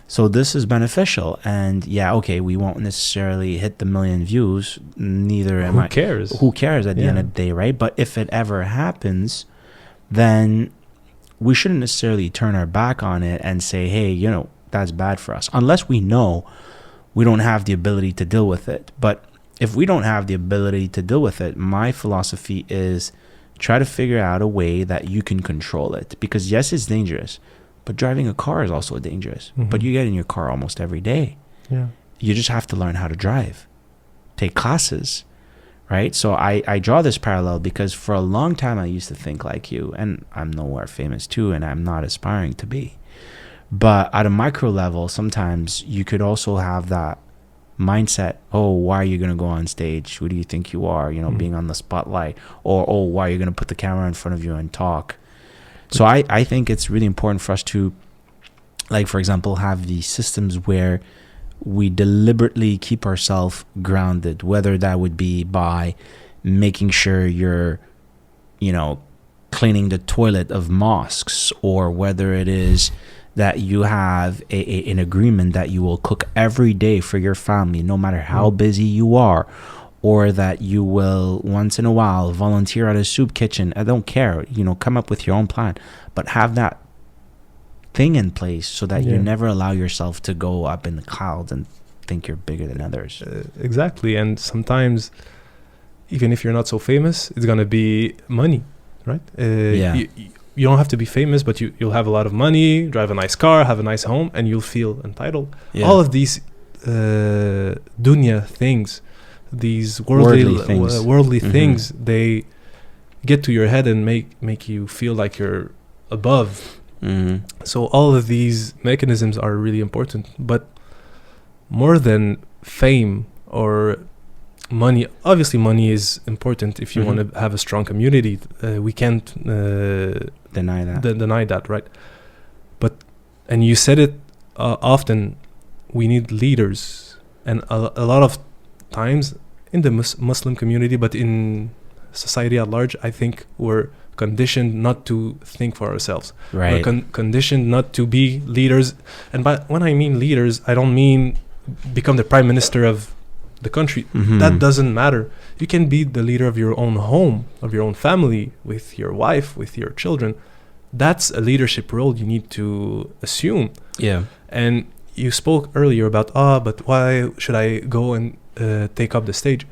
So this is beneficial. And we won't necessarily hit the 1 million views, neither am I. Who cares at the end of the day, right? But if it ever happens, then we shouldn't necessarily turn our back on it and say, hey, you know, that's bad for us, unless we know we don't have the ability to deal with it. But if we don't have the ability to deal with it, my philosophy is try to figure out a way that you can control it. Because yes, it's dangerous, but driving a car is also dangerous. But you get in your car almost every day. You just have to learn how to drive, take classes, right? So I draw this parallel because for a long time I used to think like you, and I'm nowhere famous too, and I'm not aspiring to be. But at a micro level, sometimes you could also have that mindset, oh, why are you going to go on stage? Who do you think you are? You know, being on the spotlight. Or, oh, why are you going to put the camera in front of you and talk? So I think it's really important for us to, like, for example, have these systems where we deliberately keep ourselves grounded, whether that would be by making sure you're, cleaning the toilet of mosques, or whether it is that you have an agreement that you will cook every day for your family, no matter how busy you are, or that you will once in a while volunteer at a soup kitchen. I don't care, come up with your own plan, but have that thing in place so that you never allow yourself to go up in the clouds and think you're bigger than others. Exactly. And sometimes, even if you're not so famous, it's going to be money, right? You don't have to be famous, but you'll have a lot of money, drive a nice car, have a nice home, and you'll feel entitled. All of these dunya things, these worldly things, they get to your head and make you feel like you're above. So all of these mechanisms are really important, but more than fame or money, obviously money is important if you want to have a strong community. We can't deny that, right? And you said it often, we need leaders, and a lot of times in the Muslim community, but in society at large, I think we're conditioned not to think for ourselves. Right. We're conditioned not to be leaders. And when I mean leaders, I don't mean become the prime minister of the country. That doesn't matter. You can be the leader of your own home, of your own family, with your wife, with your children. That's a leadership role you need to assume. Yeah. And you spoke earlier about, but why should I go and take up the stage?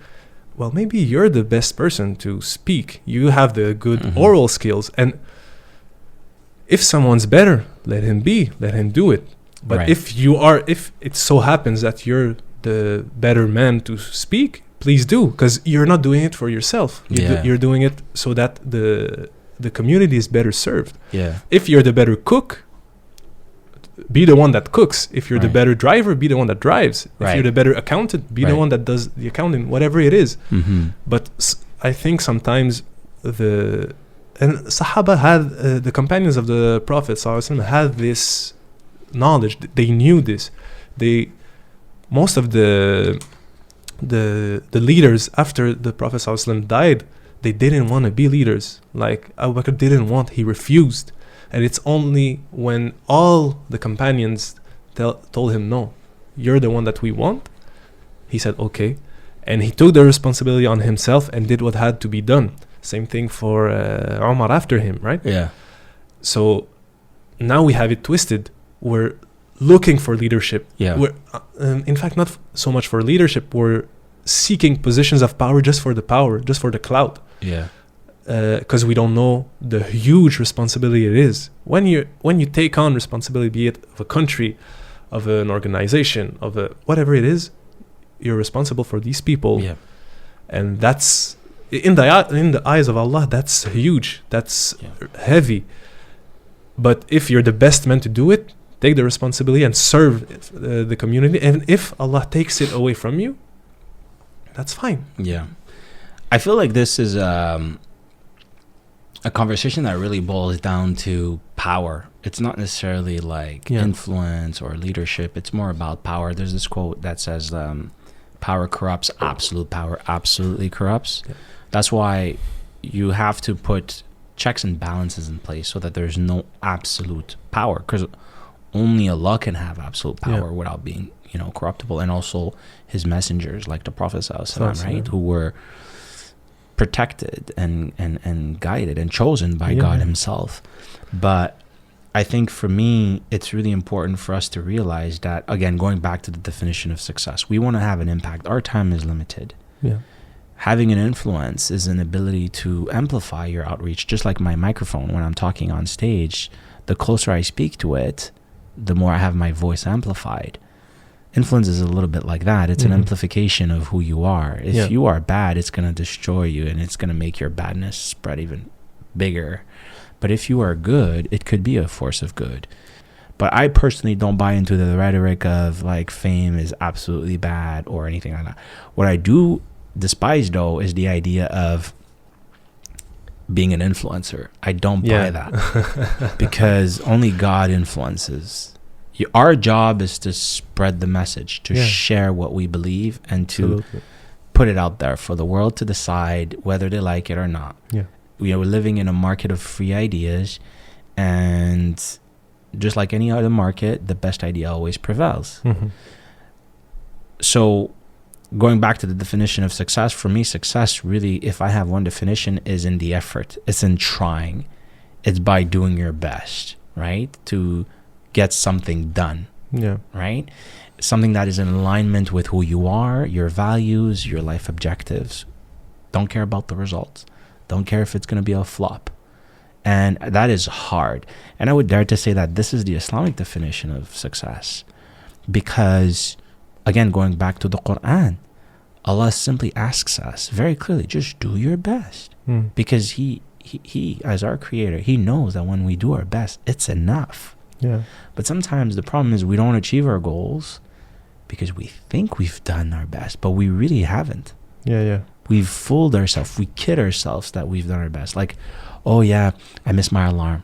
Well, maybe you're the best person to speak. You have the good oral skills. And if someone's better, let him do it. But if it so happens that you're the better man to speak, please do, because you're not doing it for yourself. You're doing it so that the community is better served. Yeah. If you're the better cook, be the one that cooks. If you're the better driver, be the one that drives. If you're the better accountant, be the one that does the accounting, whatever it is. But I think sometimes and Sahaba had, the companions of the Prophet ﷺ had this knowledge. They knew this. Most of the leaders after the Prophet ﷺ died, they didn't want to be leaders. Like Abu Bakr he refused. And it's only when all the companions told him, no, you're the one that we want, he said, okay. And he took the responsibility on himself and did what had to be done. Same thing for Umar after him, right? Yeah. So now we have it twisted. We're looking for leadership. Yeah. We're, in fact, not so much for leadership. We're seeking positions of power just for the power, just for the clout. Yeah. Because we don't know the huge responsibility it is. When you take on responsibility, be it of a country, of an organization, of whatever it is, you're responsible for these people. Yeah. And that's in the eyes of Allah, that's huge. That's heavy. But if you're the best man to do it, take the responsibility and serve the community. And if Allah takes it away from you, that's fine. Yeah. I feel like this is a conversation that really boils down to power. It's not necessarily like influence or leadership. It's more about power. There's this quote that says, power corrupts, absolute power absolutely corrupts. Yeah. That's why you have to put checks and balances in place so that there's no absolute power, because only Allah can have absolute power without being, corruptible. And also his messengers, like the Prophet ﷺ, right, who were protected and guided and chosen by God himself. But I think for me, it's really important for us to realize that, again, going back to the definition of success, we want to have an impact. Our time is limited. Yeah. Having an influence is an ability to amplify your outreach. Just like my microphone, when I'm talking on stage, the closer I speak to it, the more I have my voice amplified. Influence is a little bit like that. It's an amplification of who you are. If you are bad, it's going to destroy you, and it's going to make your badness spread even bigger. But if you are good, it could be a force of good. But I personally don't buy into the rhetoric of like fame is absolutely bad or anything like that. What I do despise, though, is the idea of being an influencer. I don't buy that because only God influences. Our job is to spread the message, to share what we believe, and to put it out there for the world to decide whether they like it or not. Yeah. We're living in a market of free ideas, and just like any other market, the best idea always prevails. So going back to the definition of success, for me, success really, if I have one definition, is in the effort. It's in trying. It's by doing your best, right? To get something done, right? Something that is in alignment with who you are, your values, your life objectives. Don't care about the results. Don't care if it's going to be a flop. And that is hard. And I would dare to say that this is the Islamic definition of success. Because, again, going back to the Quran, Allah simply asks us very clearly, just do your best. Because he, as our creator, he knows that when we do our best, it's enough. Yeah. But sometimes the problem is we don't achieve our goals because we think we've done our best, but we really haven't. We've fooled ourselves. We kid ourselves that we've done our best. Like, oh yeah, I missed my alarm.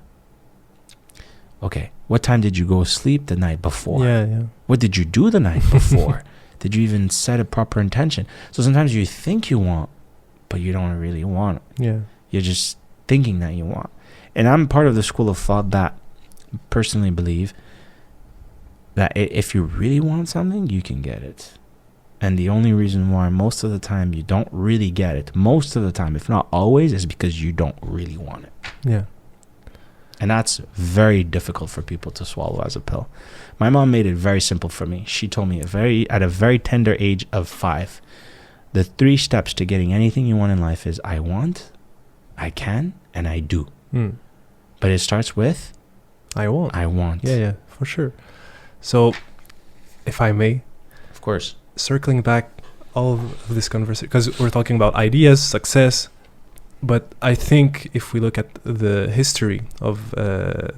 Okay, what time did you go sleep the night before? What did you do the night before? Did you even set a proper intention? So sometimes you think you want, but you don't really want it. You're just thinking that you want. And I'm part of the school of thought that personally believe that if you really want something, you can get it. And the only reason why most of the time you don't really get it, most of the time, if not always, is because you don't really want it. And that's very difficult for people to swallow as a pill. My mom made it very simple for me. She told me at a very tender age of 5, the 3 steps to getting anything you want in life is I want, I can, and I do. But it starts with I want. Yeah, for sure. So, if I may, of course, circling back all of this conversation, because we're talking about ideas, success, but I think if we look at the history of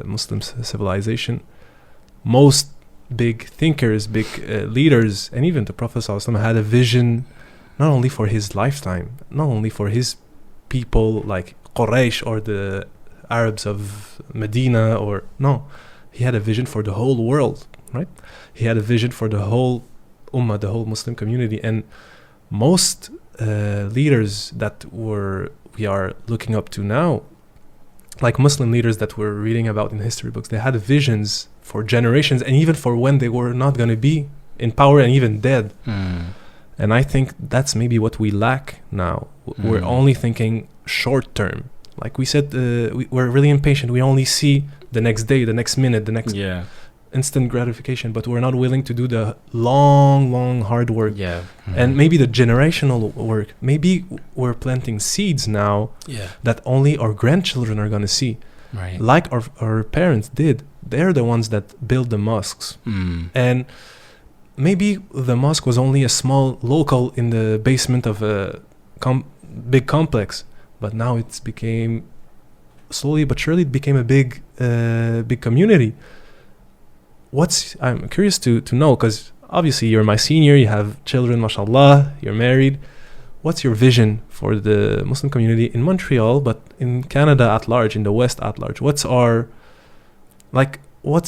Muslim civilization, most big thinkers, big leaders, and even the Prophet ﷺ had a vision not only for his lifetime, not only for his people like Quraysh or the Arabs of Medina, or no, he had a vision for the whole world, right? He had a vision for the whole ummah, the whole Muslim community. And most leaders that we are looking up to now, like Muslim leaders that we're reading about in history books, they had visions for generations and even for when they were not going to be in power and even dead. And I think that's maybe what we lack now. We're only thinking short term. Like we said, we're really impatient. We only see the next day, the next minute, the next instant gratification, but we're not willing to do the long, hard work. And maybe the generational work. Maybe we're planting seeds now that only our grandchildren are going to see. Right. Like our parents did. They're the ones that built the mosques. And maybe the mosque was only a small local in the basement of a big complex. But now it's became, slowly but surely, it became a big community. I'm curious to know, because obviously you're my senior, you have children, mashallah, you're married. What's your vision for the Muslim community in Montreal, but in Canada at large, in the West at large? What's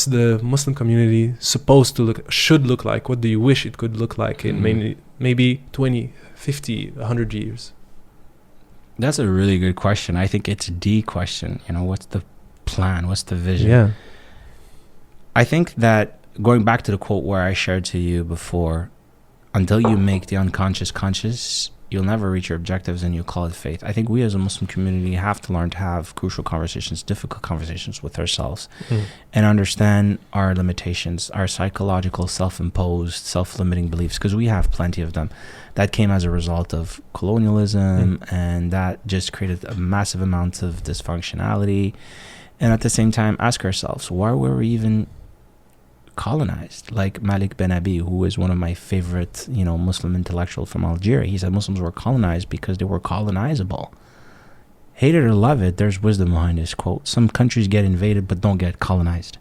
the Muslim community should look like? What do you wish it could look like in maybe 20, 50, 100 years? That's a really good question. I think it's the question. What's the plan? What's the vision? I think that going back to the quote where I shared to you before, until you make the unconscious conscious, you'll never reach your objectives, and you'll call it faith. I think we as a Muslim community have to learn to have crucial conversations, difficult conversations with ourselves, and understand our limitations, our psychological, self-imposed, self-limiting beliefs, because we have plenty of them. That came as a result of colonialism, and that just created a massive amount of dysfunctionality. And at the same time, ask ourselves, why were we even colonized? Like Malik Ben Abi, who is one of my favorite, Muslim intellectual from Algeria, he said Muslims were colonized because they were colonizable. Hate it or love it, there's wisdom behind this quote. Some countries get invaded but don't get colonized.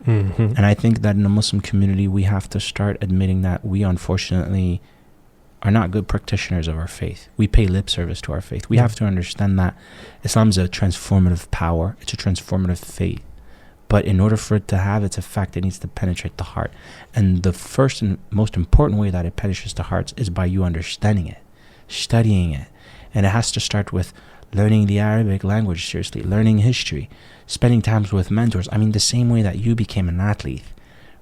And I think that in the Muslim community, we have to start admitting that we unfortunately are not good practitioners of our faith. We pay lip service to our faith. We have to understand that Islam is a transformative power. It's a transformative faith. But in order for it to have its effect, it needs to penetrate the heart. And the first and most important way that it penetrates the hearts is by you understanding it, studying it. And it has to start with learning the Arabic language seriously, learning history, spending times with mentors. I mean, the same way that you became an athlete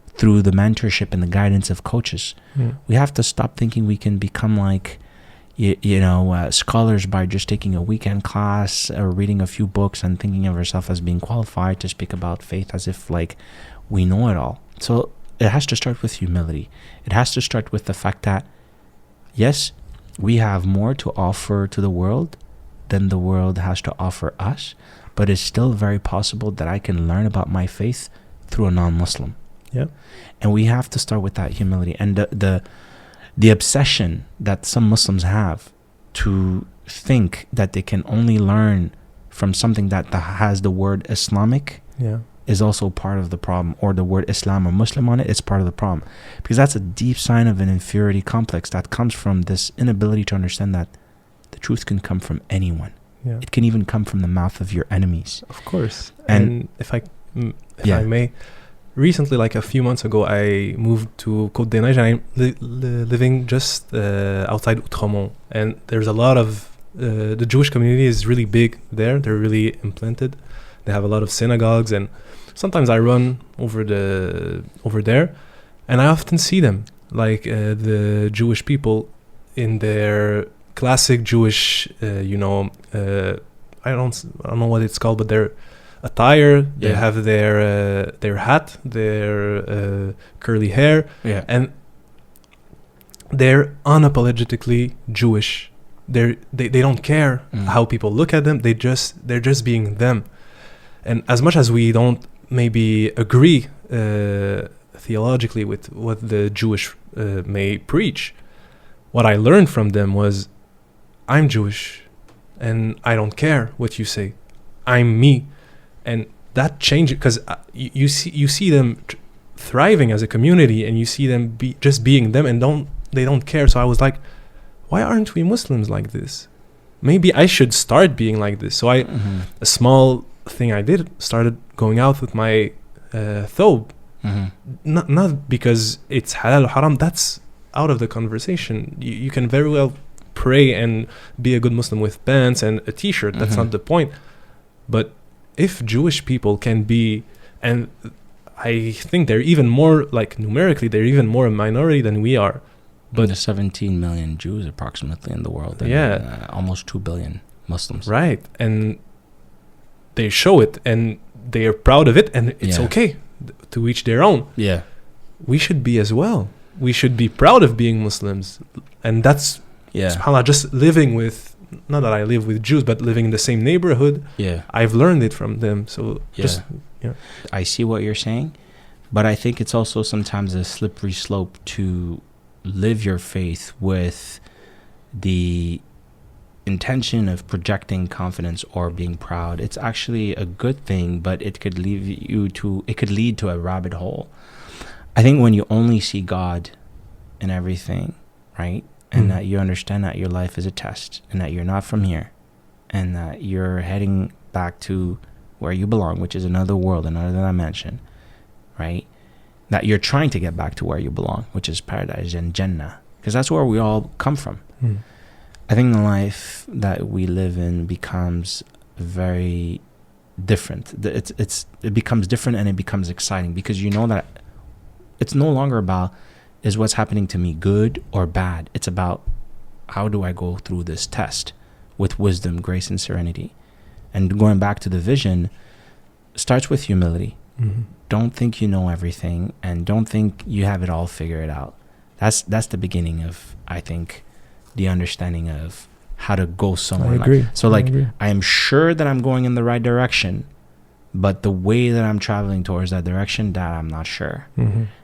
through the mentorship and the guidance of coaches. We have to stop thinking we can become like, scholars by just taking a weekend class or reading a few books and thinking of ourselves as being qualified to speak about faith as if like we know it all. So it has to start with humility. It has to start with the fact that, yes, we have more to offer to the world than the world has to offer us, but it's still very possible that I can learn about my faith through a non-Muslim. Yeah. And we have to start with that humility. And the obsession that some Muslims have to think that they can only learn from something that has the word Islamic is also part of the problem, or the word Islam or Muslim on it is part of the problem, because that's a deep sign of an inferiority complex that comes from this inability to understand that the truth can come from anyone. It can even come from the mouth of your enemies. Of course. And if I may, recently, like a few months ago, I moved to Côte des Neiges, and I'm living just outside Outremont. And there's a lot of the Jewish community is really big there. They're really implanted. They have a lot of synagogues, and sometimes I run over there, and I often see them, like the Jewish people in their classic Jewish, I don't know what it's called, but their attire. They have their hat, their curly hair, and they're unapologetically Jewish. They don't care how people look at them. They're just being them. And as much as we don't maybe agree theologically with what the Jewish may preach, what I learned from them was, I'm Jewish, and I don't care what you say. I'm me. And that changes, because you see them thriving as a community, and you see them just being them, and they don't care. So I was like, why aren't we Muslims like this? Maybe I should start being like this. So a small thing I did, started going out with my thobe. Not because it's halal or haram. That's out of the conversation. You can very well pray and be a good Muslim with pants and a t-shirt. That's not the point. But if Jewish people can be, and I think they're even more, like numerically, they're even more a minority than we are. But there's 17 million Jews approximately in the world. And, almost 2 billion Muslims. Right. And they show it, and they are proud of it, and it's okay to each their own. Yeah. We should be as well. We should be proud of being Muslims. And that's, subhanAllah, just living with, not that I live with Jews, but living in the same neighborhood. Yeah. I've learned it from them. So I see what you're saying, but I think it's also sometimes a slippery slope to live your faith with the intention of projecting confidence or being proud. It's actually a good thing, but it could lead to a rabbit hole. I think when you only see God in everything, right? And that you understand that your life is a test, and that you're not from here, and that you're heading back to where you belong, which is another world, another dimension, right? That you're trying to get back to where you belong, which is paradise and Jannah, because that's where we all come from. I think the life that we live in becomes very different. It becomes different, and it becomes exciting, because you know that it's no longer about, is what's happening to me good or bad? It's about, how do I go through this test with wisdom, grace, and serenity? And going back to the vision, starts with humility. Don't think you know everything, and don't think you have it all figured out. That's the beginning of, I think, the understanding of how to go somewhere. I agree. I am sure that I'm going in the right direction, but the way that I'm traveling towards that direction, that I'm not sure.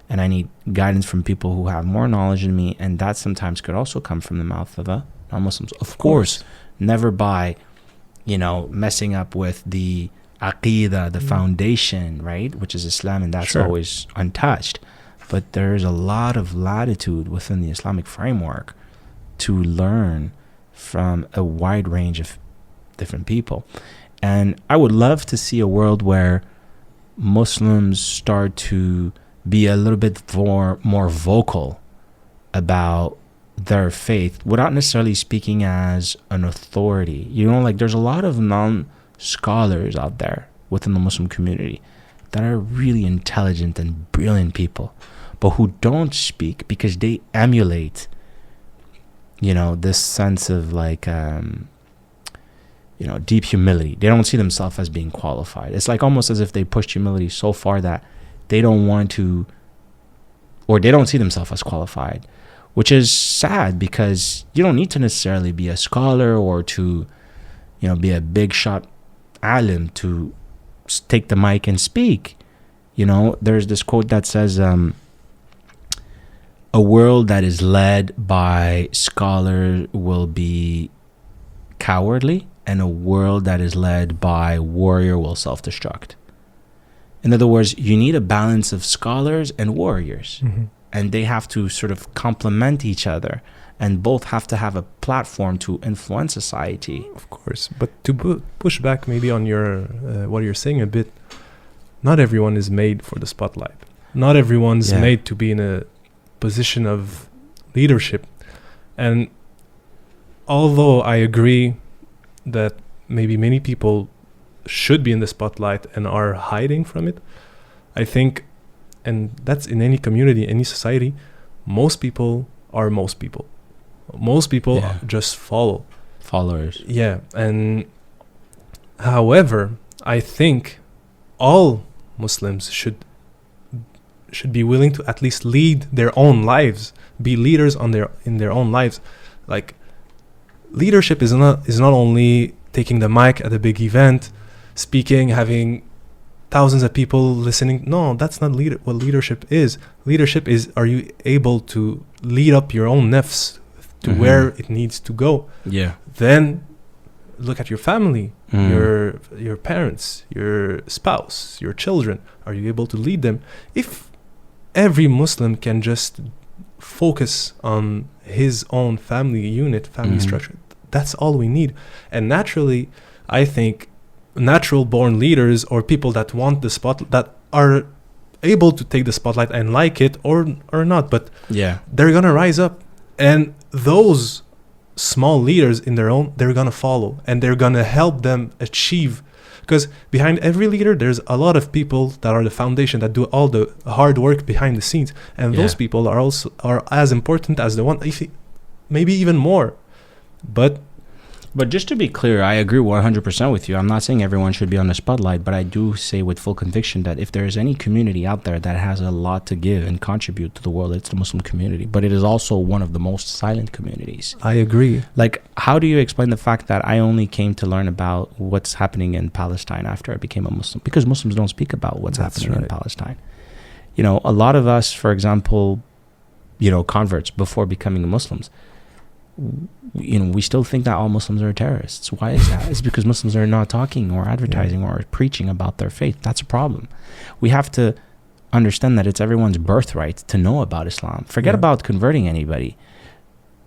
And I need guidance from people who have more knowledge than me, and that sometimes could also come from the mouth of non-Muslims. Of course, never by, messing up with the aqidah, the foundation, right, which is Islam, and that's always untouched. But there's a lot of latitude within the Islamic framework to learn from a wide range of different people. And I would love to see a world where Muslims start to be a little bit more vocal about their faith without necessarily speaking as an authority. You know, like there's a lot of non-scholars out there within the Muslim community that are really intelligent and brilliant people, but who don't speak because they emulate, you know, this sense of like, you know, deep humility. They don't see themselves as being qualified. It's like almost as if they pushed humility so far that they don't want to, or they don't see themselves as qualified, which is sad because you don't need to necessarily be a scholar or to, you know, be a big shot alim to take the mic and speak. You know, there's this quote that says, a world that is led by scholars will be cowardly, and a world that is led by warrior will self-destruct. In other words, you need a balance of scholars and warriors, and they have to sort of complement each other, and both have to have a platform to influence society. Of course, but to push back maybe on your what you're saying a bit, not everyone is made for the spotlight. Not everyone's made to be in a position of leadership. And although I agree that maybe many people should be in the spotlight and are hiding from it, I think, and that's in any community, any society, most people are most people. Most people just follow. Followers. Yeah. And however, I think all Muslims should be willing to at least lead their own lives, be leaders in their own lives. Like, leadership is not only taking the mic at a big event, speaking, having thousands of people listening. No, that's not what leadership is. Leadership is, are you able to lead up your own nafs to where it needs to go? Yeah. Then look at your family, your parents, your spouse, your children. Are you able to lead them? If every Muslim can just focus on his own family unit, family structure, that's all we need. And naturally, I think natural born leaders, or people that want the spotlight, that are able to take the spotlight and like it or not, but they're gonna rise up, and those small leaders in their own, they're gonna follow, and they're gonna help them achieve. Because behind every leader, there's a lot of people that are the foundation, that do all the hard work behind the scenes, and those people are as important as the one, maybe even more. But just to be clear, I agree 100% with you. I'm not saying everyone should be on the spotlight, but I do say with full conviction that if there is any community out there that has a lot to give and contribute to the world, it's the Muslim community. But it is also one of the most silent communities. I agree. Like, how do you explain the fact that I only came to learn about what's happening in Palestine after I became a Muslim? Because Muslims don't speak about what's happening in Palestine. You know, a lot of us, for example, you know, converts before becoming Muslims, you know, we still think that all Muslims are terrorists. Why is that? It's because Muslims are not talking or advertising or preaching about their faith. That's a problem. We have to understand that it's everyone's birthright to know about Islam. Forget about converting anybody.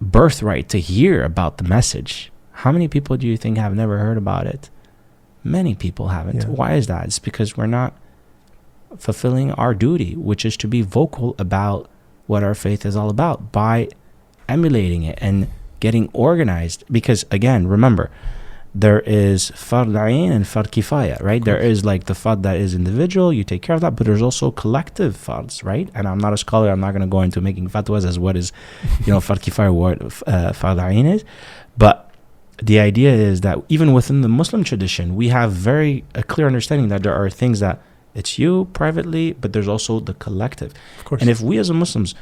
Birthright to hear about the message. How many people do you think have never heard about it? Many people haven't. Why is that? It's because we're not fulfilling our duty, which is to be vocal about what our faith is all about by emulating it and getting organized. Because again, remember, there is fard ayn and fard kifaya, right? There is like the fard that is individual, you take care of that, but there's also collective fards, right? And I'm not a scholar, I'm not going to go into making fatwas as what is, you know, fard kifaya, what fard ayn is. But the idea is that even within the Muslim tradition, we have a clear understanding that there are things that it's you privately, but there's also the collective. Of course. And if we as Muslims,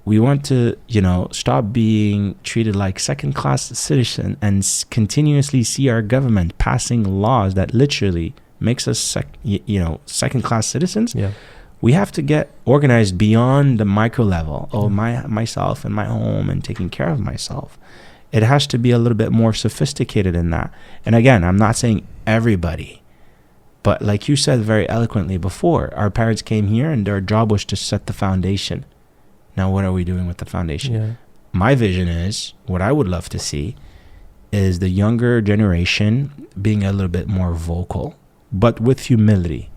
we want to, you know, stop being treated like second-class citizen and continuously see our government passing laws that literally makes us, second-class citizens. We have to get organized beyond the micro level. Oh, myself and my home and taking care of myself. It has to be a little bit more sophisticated in that. And again, I'm not saying everybody, but like you said very eloquently before, our parents came here and their job was to set the foundation. Now, what are we doing with the foundation? my vision is, what I would love to see is the younger generation being a little bit more vocal, but with humility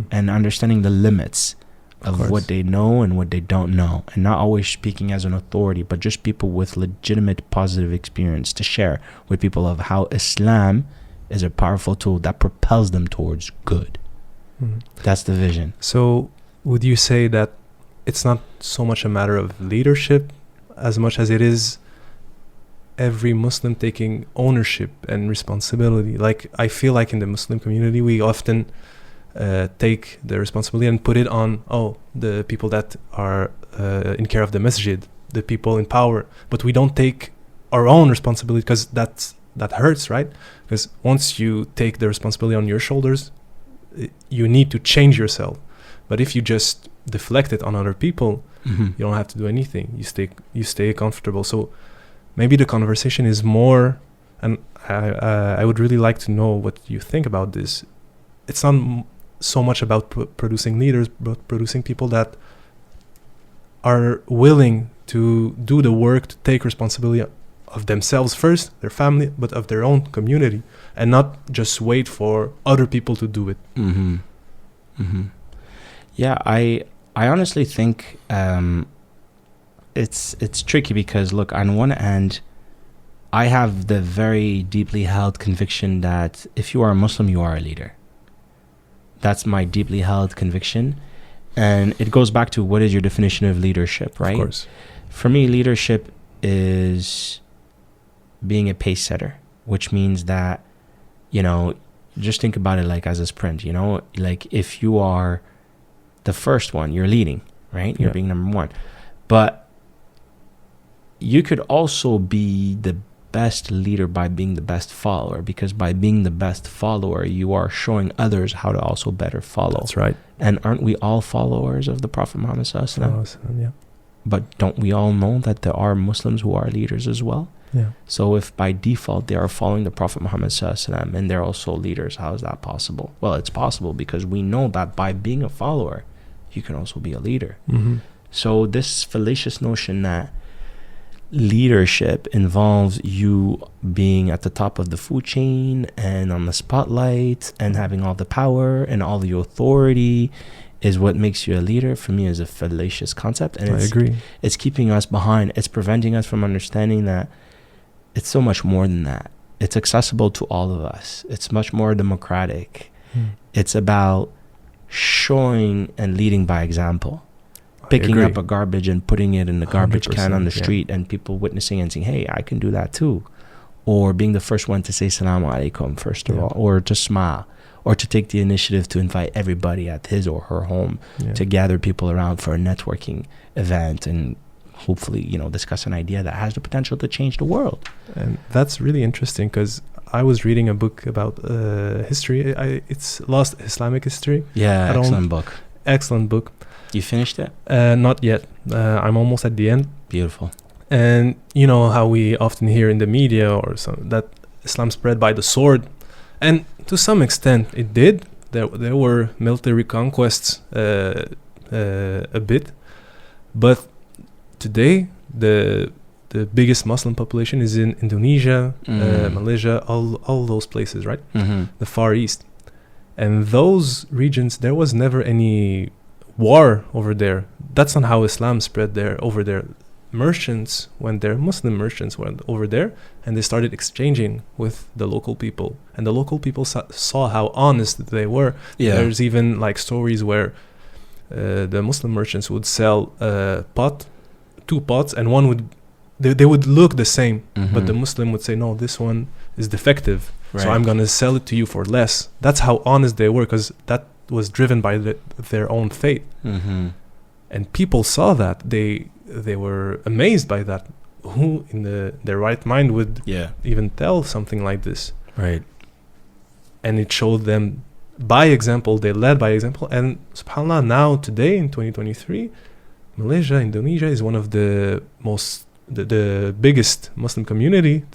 and understanding the limits of what they know and what they don't know, and not always speaking as an authority, but just people with legitimate positive experience to share with people of how Islam is a powerful tool that propels them towards good. That's the vision. So would you say that it's not so much a matter of leadership as much as it is every Muslim taking ownership and responsibility? Like, I feel like in the Muslim community, we often take the responsibility and put it on, the people that are in care of the masjid, the people in power. But we don't take our own responsibility, because that hurts, right? Because once you take the responsibility on your shoulders, you need to change yourself. But if you just deflect it on other people, you don't have to do anything. You stay comfortable. So maybe the conversation is more, and I would really like to know what you think about this. It's not so much about producing leaders, but producing people that are willing to do the work, to take responsibility of themselves first, their family, but of their own community, and not just wait for other people to do it. Yeah, I honestly think it's tricky, because look, on one end, I have the very deeply held conviction that if you are a Muslim, you are a leader. That's my deeply held conviction. And it goes back to, what is your definition of leadership, right? Of course. For me, leadership is being a pace setter, which means that, just think about it like as a sprint, like if you are the first one, you're leading, right? You're being number one. But you could also be the best leader by being the best follower, because by being the best follower, you are showing others how to also better follow. That's right. And aren't we all followers of the Prophet Muhammad sallallahu alaihi wasallam? Yeah. But don't we all know that there are Muslims who are leaders as well? Yeah. So if by default they are following the Prophet Muhammad sallallahu alaihi wasallam and they're also leaders, how is that possible? Well, it's possible because we know that by being a follower, you can also be a leader. So this fallacious notion that leadership involves you being at the top of the food chain and on the spotlight and having all the power and all the authority is what makes you a leader, for me, is a fallacious concept. And I agree. It's keeping us behind. It's preventing us from understanding that it's so much more than that. It's accessible to all of us. It's much more democratic. It's about showing and leading by example. Picking up a garbage and putting it in the garbage can on the street, and people witnessing and saying, hey, I can do that too. Or being the first one to say Salaam Alaikum, first of all, or to smile, or to take the initiative to invite everybody at his or her home to gather people around for a networking event and hopefully, discuss an idea that has the potential to change the world. And that's really interesting, because I was reading a book about history. It's Lost Islamic History. Yeah, excellent book. Excellent book. You finished it? Not yet. I'm almost at the end. Beautiful. And you know how we often hear in the media or that Islam spread by the sword, and to some extent it did. There were military conquests a bit, but today the biggest Muslim population is in Indonesia, Malaysia, all those places, right? The Far East, and those regions, there was never any war over there. That's not how Islam spread over there. Merchants, Muslim merchants went over there, and they started exchanging with the local people, and the local people saw how honest they were. There's even like stories where the Muslim merchants would sell two pots, and one would they would look the same, but the Muslim would say, no, this one is defective, so I'm gonna sell it to you for less. That's how honest they were, because that was driven by their own faith. And people saw that. They were amazed by that. Who in their right mind would even tell something like this? Right. And it showed them by example. They led by example. And subhanAllah, now today in 2023, Malaysia, Indonesia is one of the biggest Muslim community,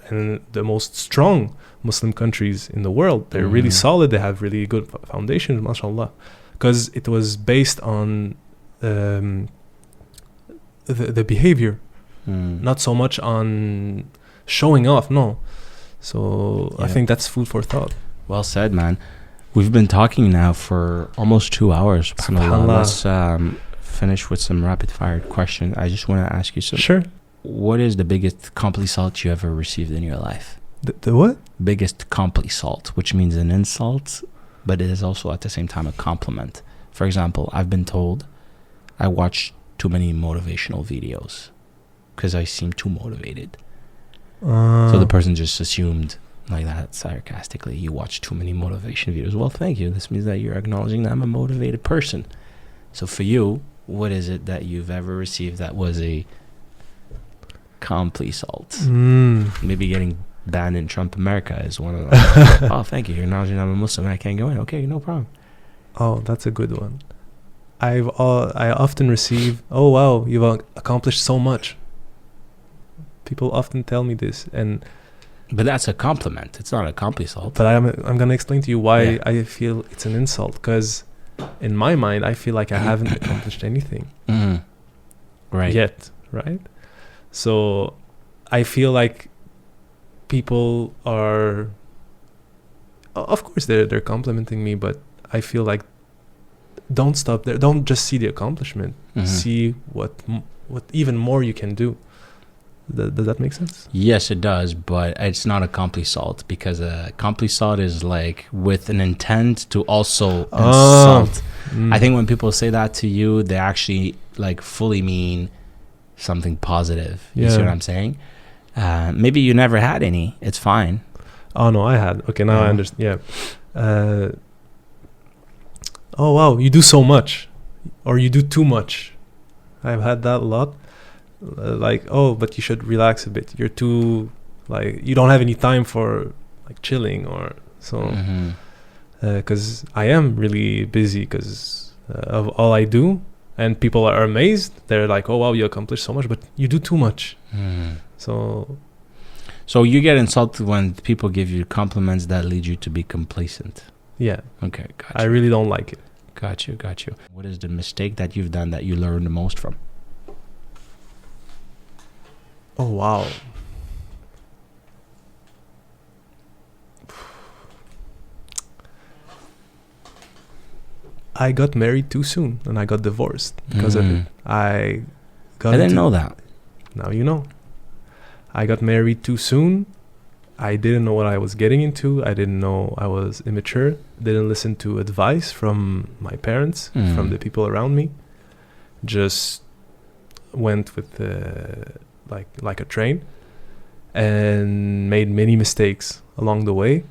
and the most strong Muslim countries in the world. They're really solid. They have really good foundations, mashallah, because it was based on the behavior not so much on showing off. No. So I think that's food for thought. Well said, man. We've been talking now for almost 2 hours. SubhanAllah. Let's finish with some rapid fire questions. I just want to ask you something. Sure. What is the biggest compliment you ever received in your life? The what? Biggest compliment, which means an insult, but it is also at the same time a compliment. For example, I've been told I watch too many motivational videos because I seem too motivated. So the person just assumed like that sarcastically, you watch too many motivation videos. Well, thank you. This means that you're acknowledging that I'm a motivated person. So for you, what is it that you've ever received that was a compliment? Maybe getting banned in Trump America is one of them. Oh, thank you. You're acknowledging I'm a Muslim and I can't go in. Okay, no problem. Oh, that's a good one. I often receive, oh wow, you've accomplished so much. People often tell me this, but that's a compliment. It's not a compliment. But I'm gonna explain to you why I feel it's an insult. Because in my mind, I feel like I haven't accomplished anything right yet. Right. So I feel like people are, of course, they're complimenting me, but I feel like don't stop there. Don't just see the accomplishment. See what even more you can do. Does that make sense? Yes, it does, but it's not a compliment because a compliment is like with an intent to also insult. I think when people say that to you, they actually like fully mean something positive. You see what I'm saying? Maybe you never had any. It's fine. Oh no, I had. Okay, now I understand. Yeah. Oh wow, you do so much, or you do too much. I've had that a lot. Like, oh, but you should relax a bit. You're too, like, you don't have any time for like chilling or so. Because I am really busy because of all I do, and people are amazed. They're like, oh wow, you accomplished so much, but you do too much. So you get insulted when people give you compliments that lead you to be complacent. Yeah. Okay, gotcha. I really don't like it. Got you. What is the mistake that you've done that you learned the most from? Oh wow. I got married too soon and I got divorced because of it. I didn't know that. Now you know. I got married too soon. I didn't know what I was getting into. I didn't know. I was immature. Didn't listen to advice from my parents, from the people around me. Just went with like a train and made many mistakes along the way.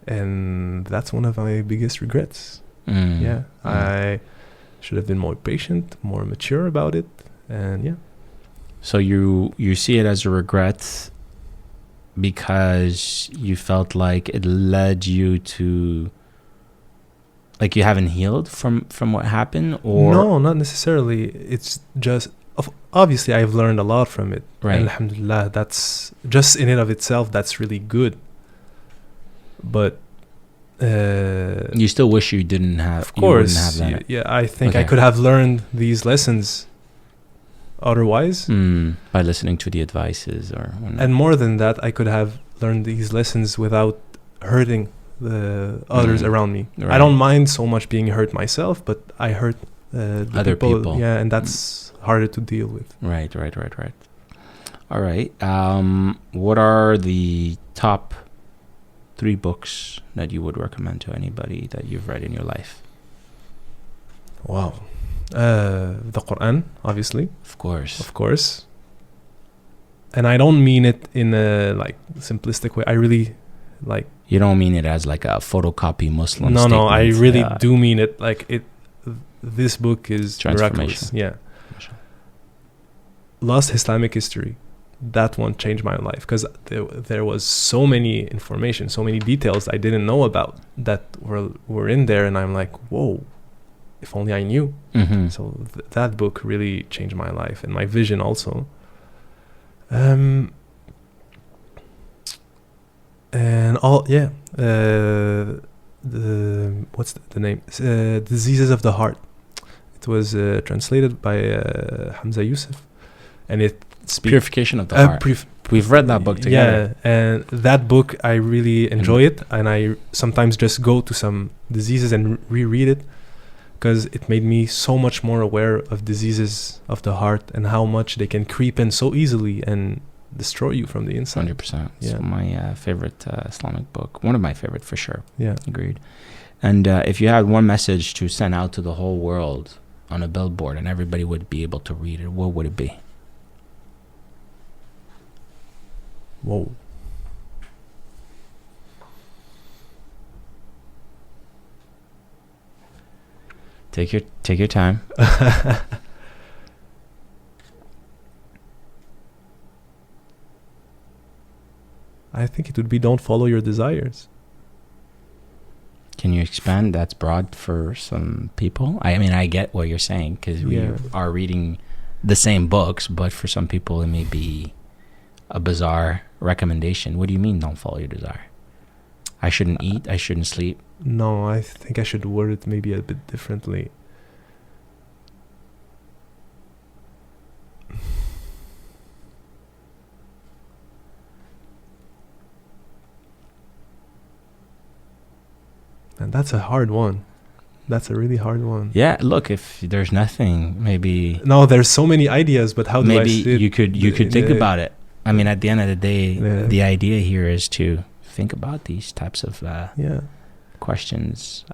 And that's one of my biggest regrets. I should have been more patient, more mature about it. And yeah. So you see it as a regret because you felt like it led you to, like, you haven't healed from what happened? Or no, not necessarily. It's just, obviously I've learned a lot from it. Right. And alhamdulillah, that's just in and of itself, that's really good. But you still wish you didn't have. Of course. You wouldn't have that. Yeah, I think I could have learned these lessons otherwise. By listening to the advices or whatnot. And more than that, I could have learned these lessons without hurting the others around me. Right. I don't mind so much being hurt myself, but I hurt other people. Yeah, and that's harder to deal with. Right. All right. What are the top 3 books that you would recommend to anybody that you've read in your life? Wow. The Quran, obviously. Of course. And I don't mean it in a like simplistic way. I really like. You don't mean it as like a photocopy Muslim statement. No, I really do mean it. Like it. This book is miraculous. Yeah. Lost Islamic History. That one changed my life because there was so many information, so many details I didn't know about that were in there, and I'm like, whoa. If only I knew. So that book really changed my life and my vision also. And all, yeah. What's the name? Diseases of the Heart. It was translated by Hamza Youssef, and Purification of the Heart. We've read that book together. Yeah, and that book, I really enjoy it. And I sometimes just go to some diseases and reread it, because it made me so much more aware of diseases of the heart and how much they can creep in so easily and destroy you from the inside. 100%. Yeah. It's my favorite Islamic book. One of my favorite for sure. Yeah. Agreed. And if you had one message to send out to the whole world on a billboard and everybody would be able to read it, what would it be? Whoa. Take your time. I think it would be, don't follow your desires. Can you expand? That's broad for some people. I mean, I get what you're saying, because we are reading the same books, but for some people it may be a bizarre recommendation. What do you mean, don't follow your desire? I shouldn't eat, I shouldn't sleep. No, I think I should word it maybe a bit differently. And that's a hard one. That's a really hard one. Yeah, look, if there's nothing, maybe... No, there's so many ideas, but how do I see it? Maybe you could think about it. I mean, at the end of the day, the idea here is to think about these types of questions.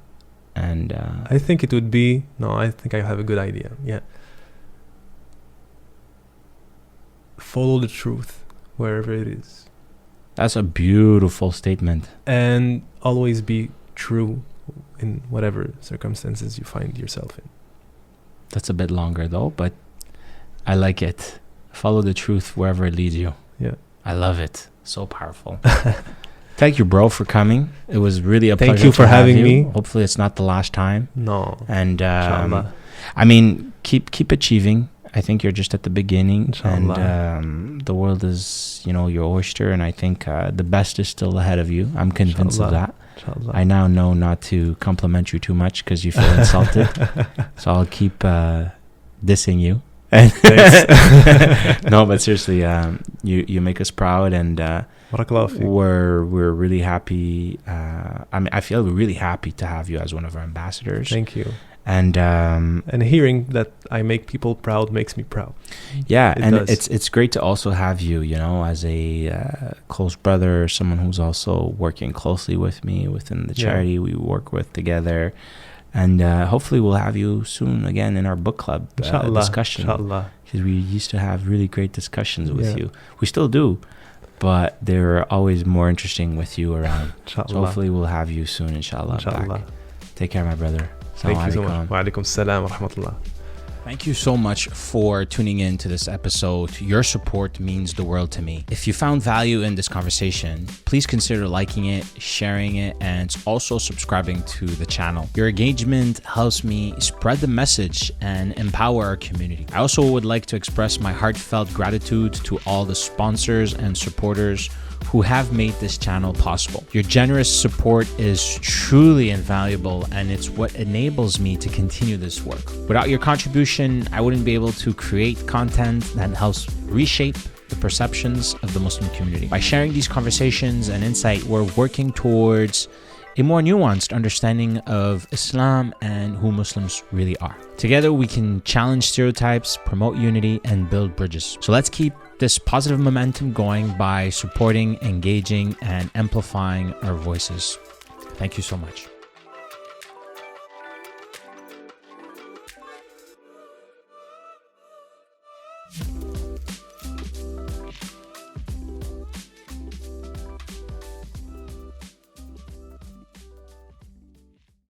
And I think it would be... No, I think I have a good idea. Yeah. Follow the truth wherever it is. That's a beautiful statement. And always be true in whatever circumstances you find yourself in. That's a bit longer though, but I like it. Follow the truth wherever it leads you. Yeah. I love it. So powerful. Thank you, bro, for coming. It was really a pleasure. Thank you for having me. Hopefully it's not the last time. No. And I mean, keep achieving. I think you're just at the beginning. Inshallah. And the world is, your oyster, and I think the best is still ahead of you. I'm convinced of that. Inshallah. I now know not to compliment you too much because you feel insulted. So I'll keep dissing you. No, but seriously, you make us proud, and we're really happy. I feel really happy to have you as one of our ambassadors. Thank you. And hearing that I make people proud makes me proud. Yeah, it's great to also have you, as a close brother, someone who's also working closely with me within the charity we work with together. And hopefully we'll have you soon again in our book club discussion. Inshallah. Because we used to have really great discussions with you. We still do, but they're always more interesting with you around. So hopefully we'll have you soon, inshallah. Back. Take care, my brother. Thank you so much. Wa alaikum salam wa rahmatullah. Thank you so much for tuning in to this episode. Your support means the world to me. If you found value in this conversation, please consider liking it, sharing it, and also subscribing to the channel. Your engagement helps me spread the message and empower our community. I also would like to express my heartfelt gratitude to all the sponsors and supporters who have made this channel possible. Your generous support is truly invaluable, and it's what enables me to continue this work. Without your contribution, I wouldn't be able to create content that helps reshape the perceptions of the Muslim community. By sharing these conversations and insight, we're working towards a more nuanced understanding of Islam and who Muslims really are. Together, we can challenge stereotypes, promote unity, and build bridges. So let's keep this positive momentum going by supporting, engaging, and amplifying our voices. Thank you so much.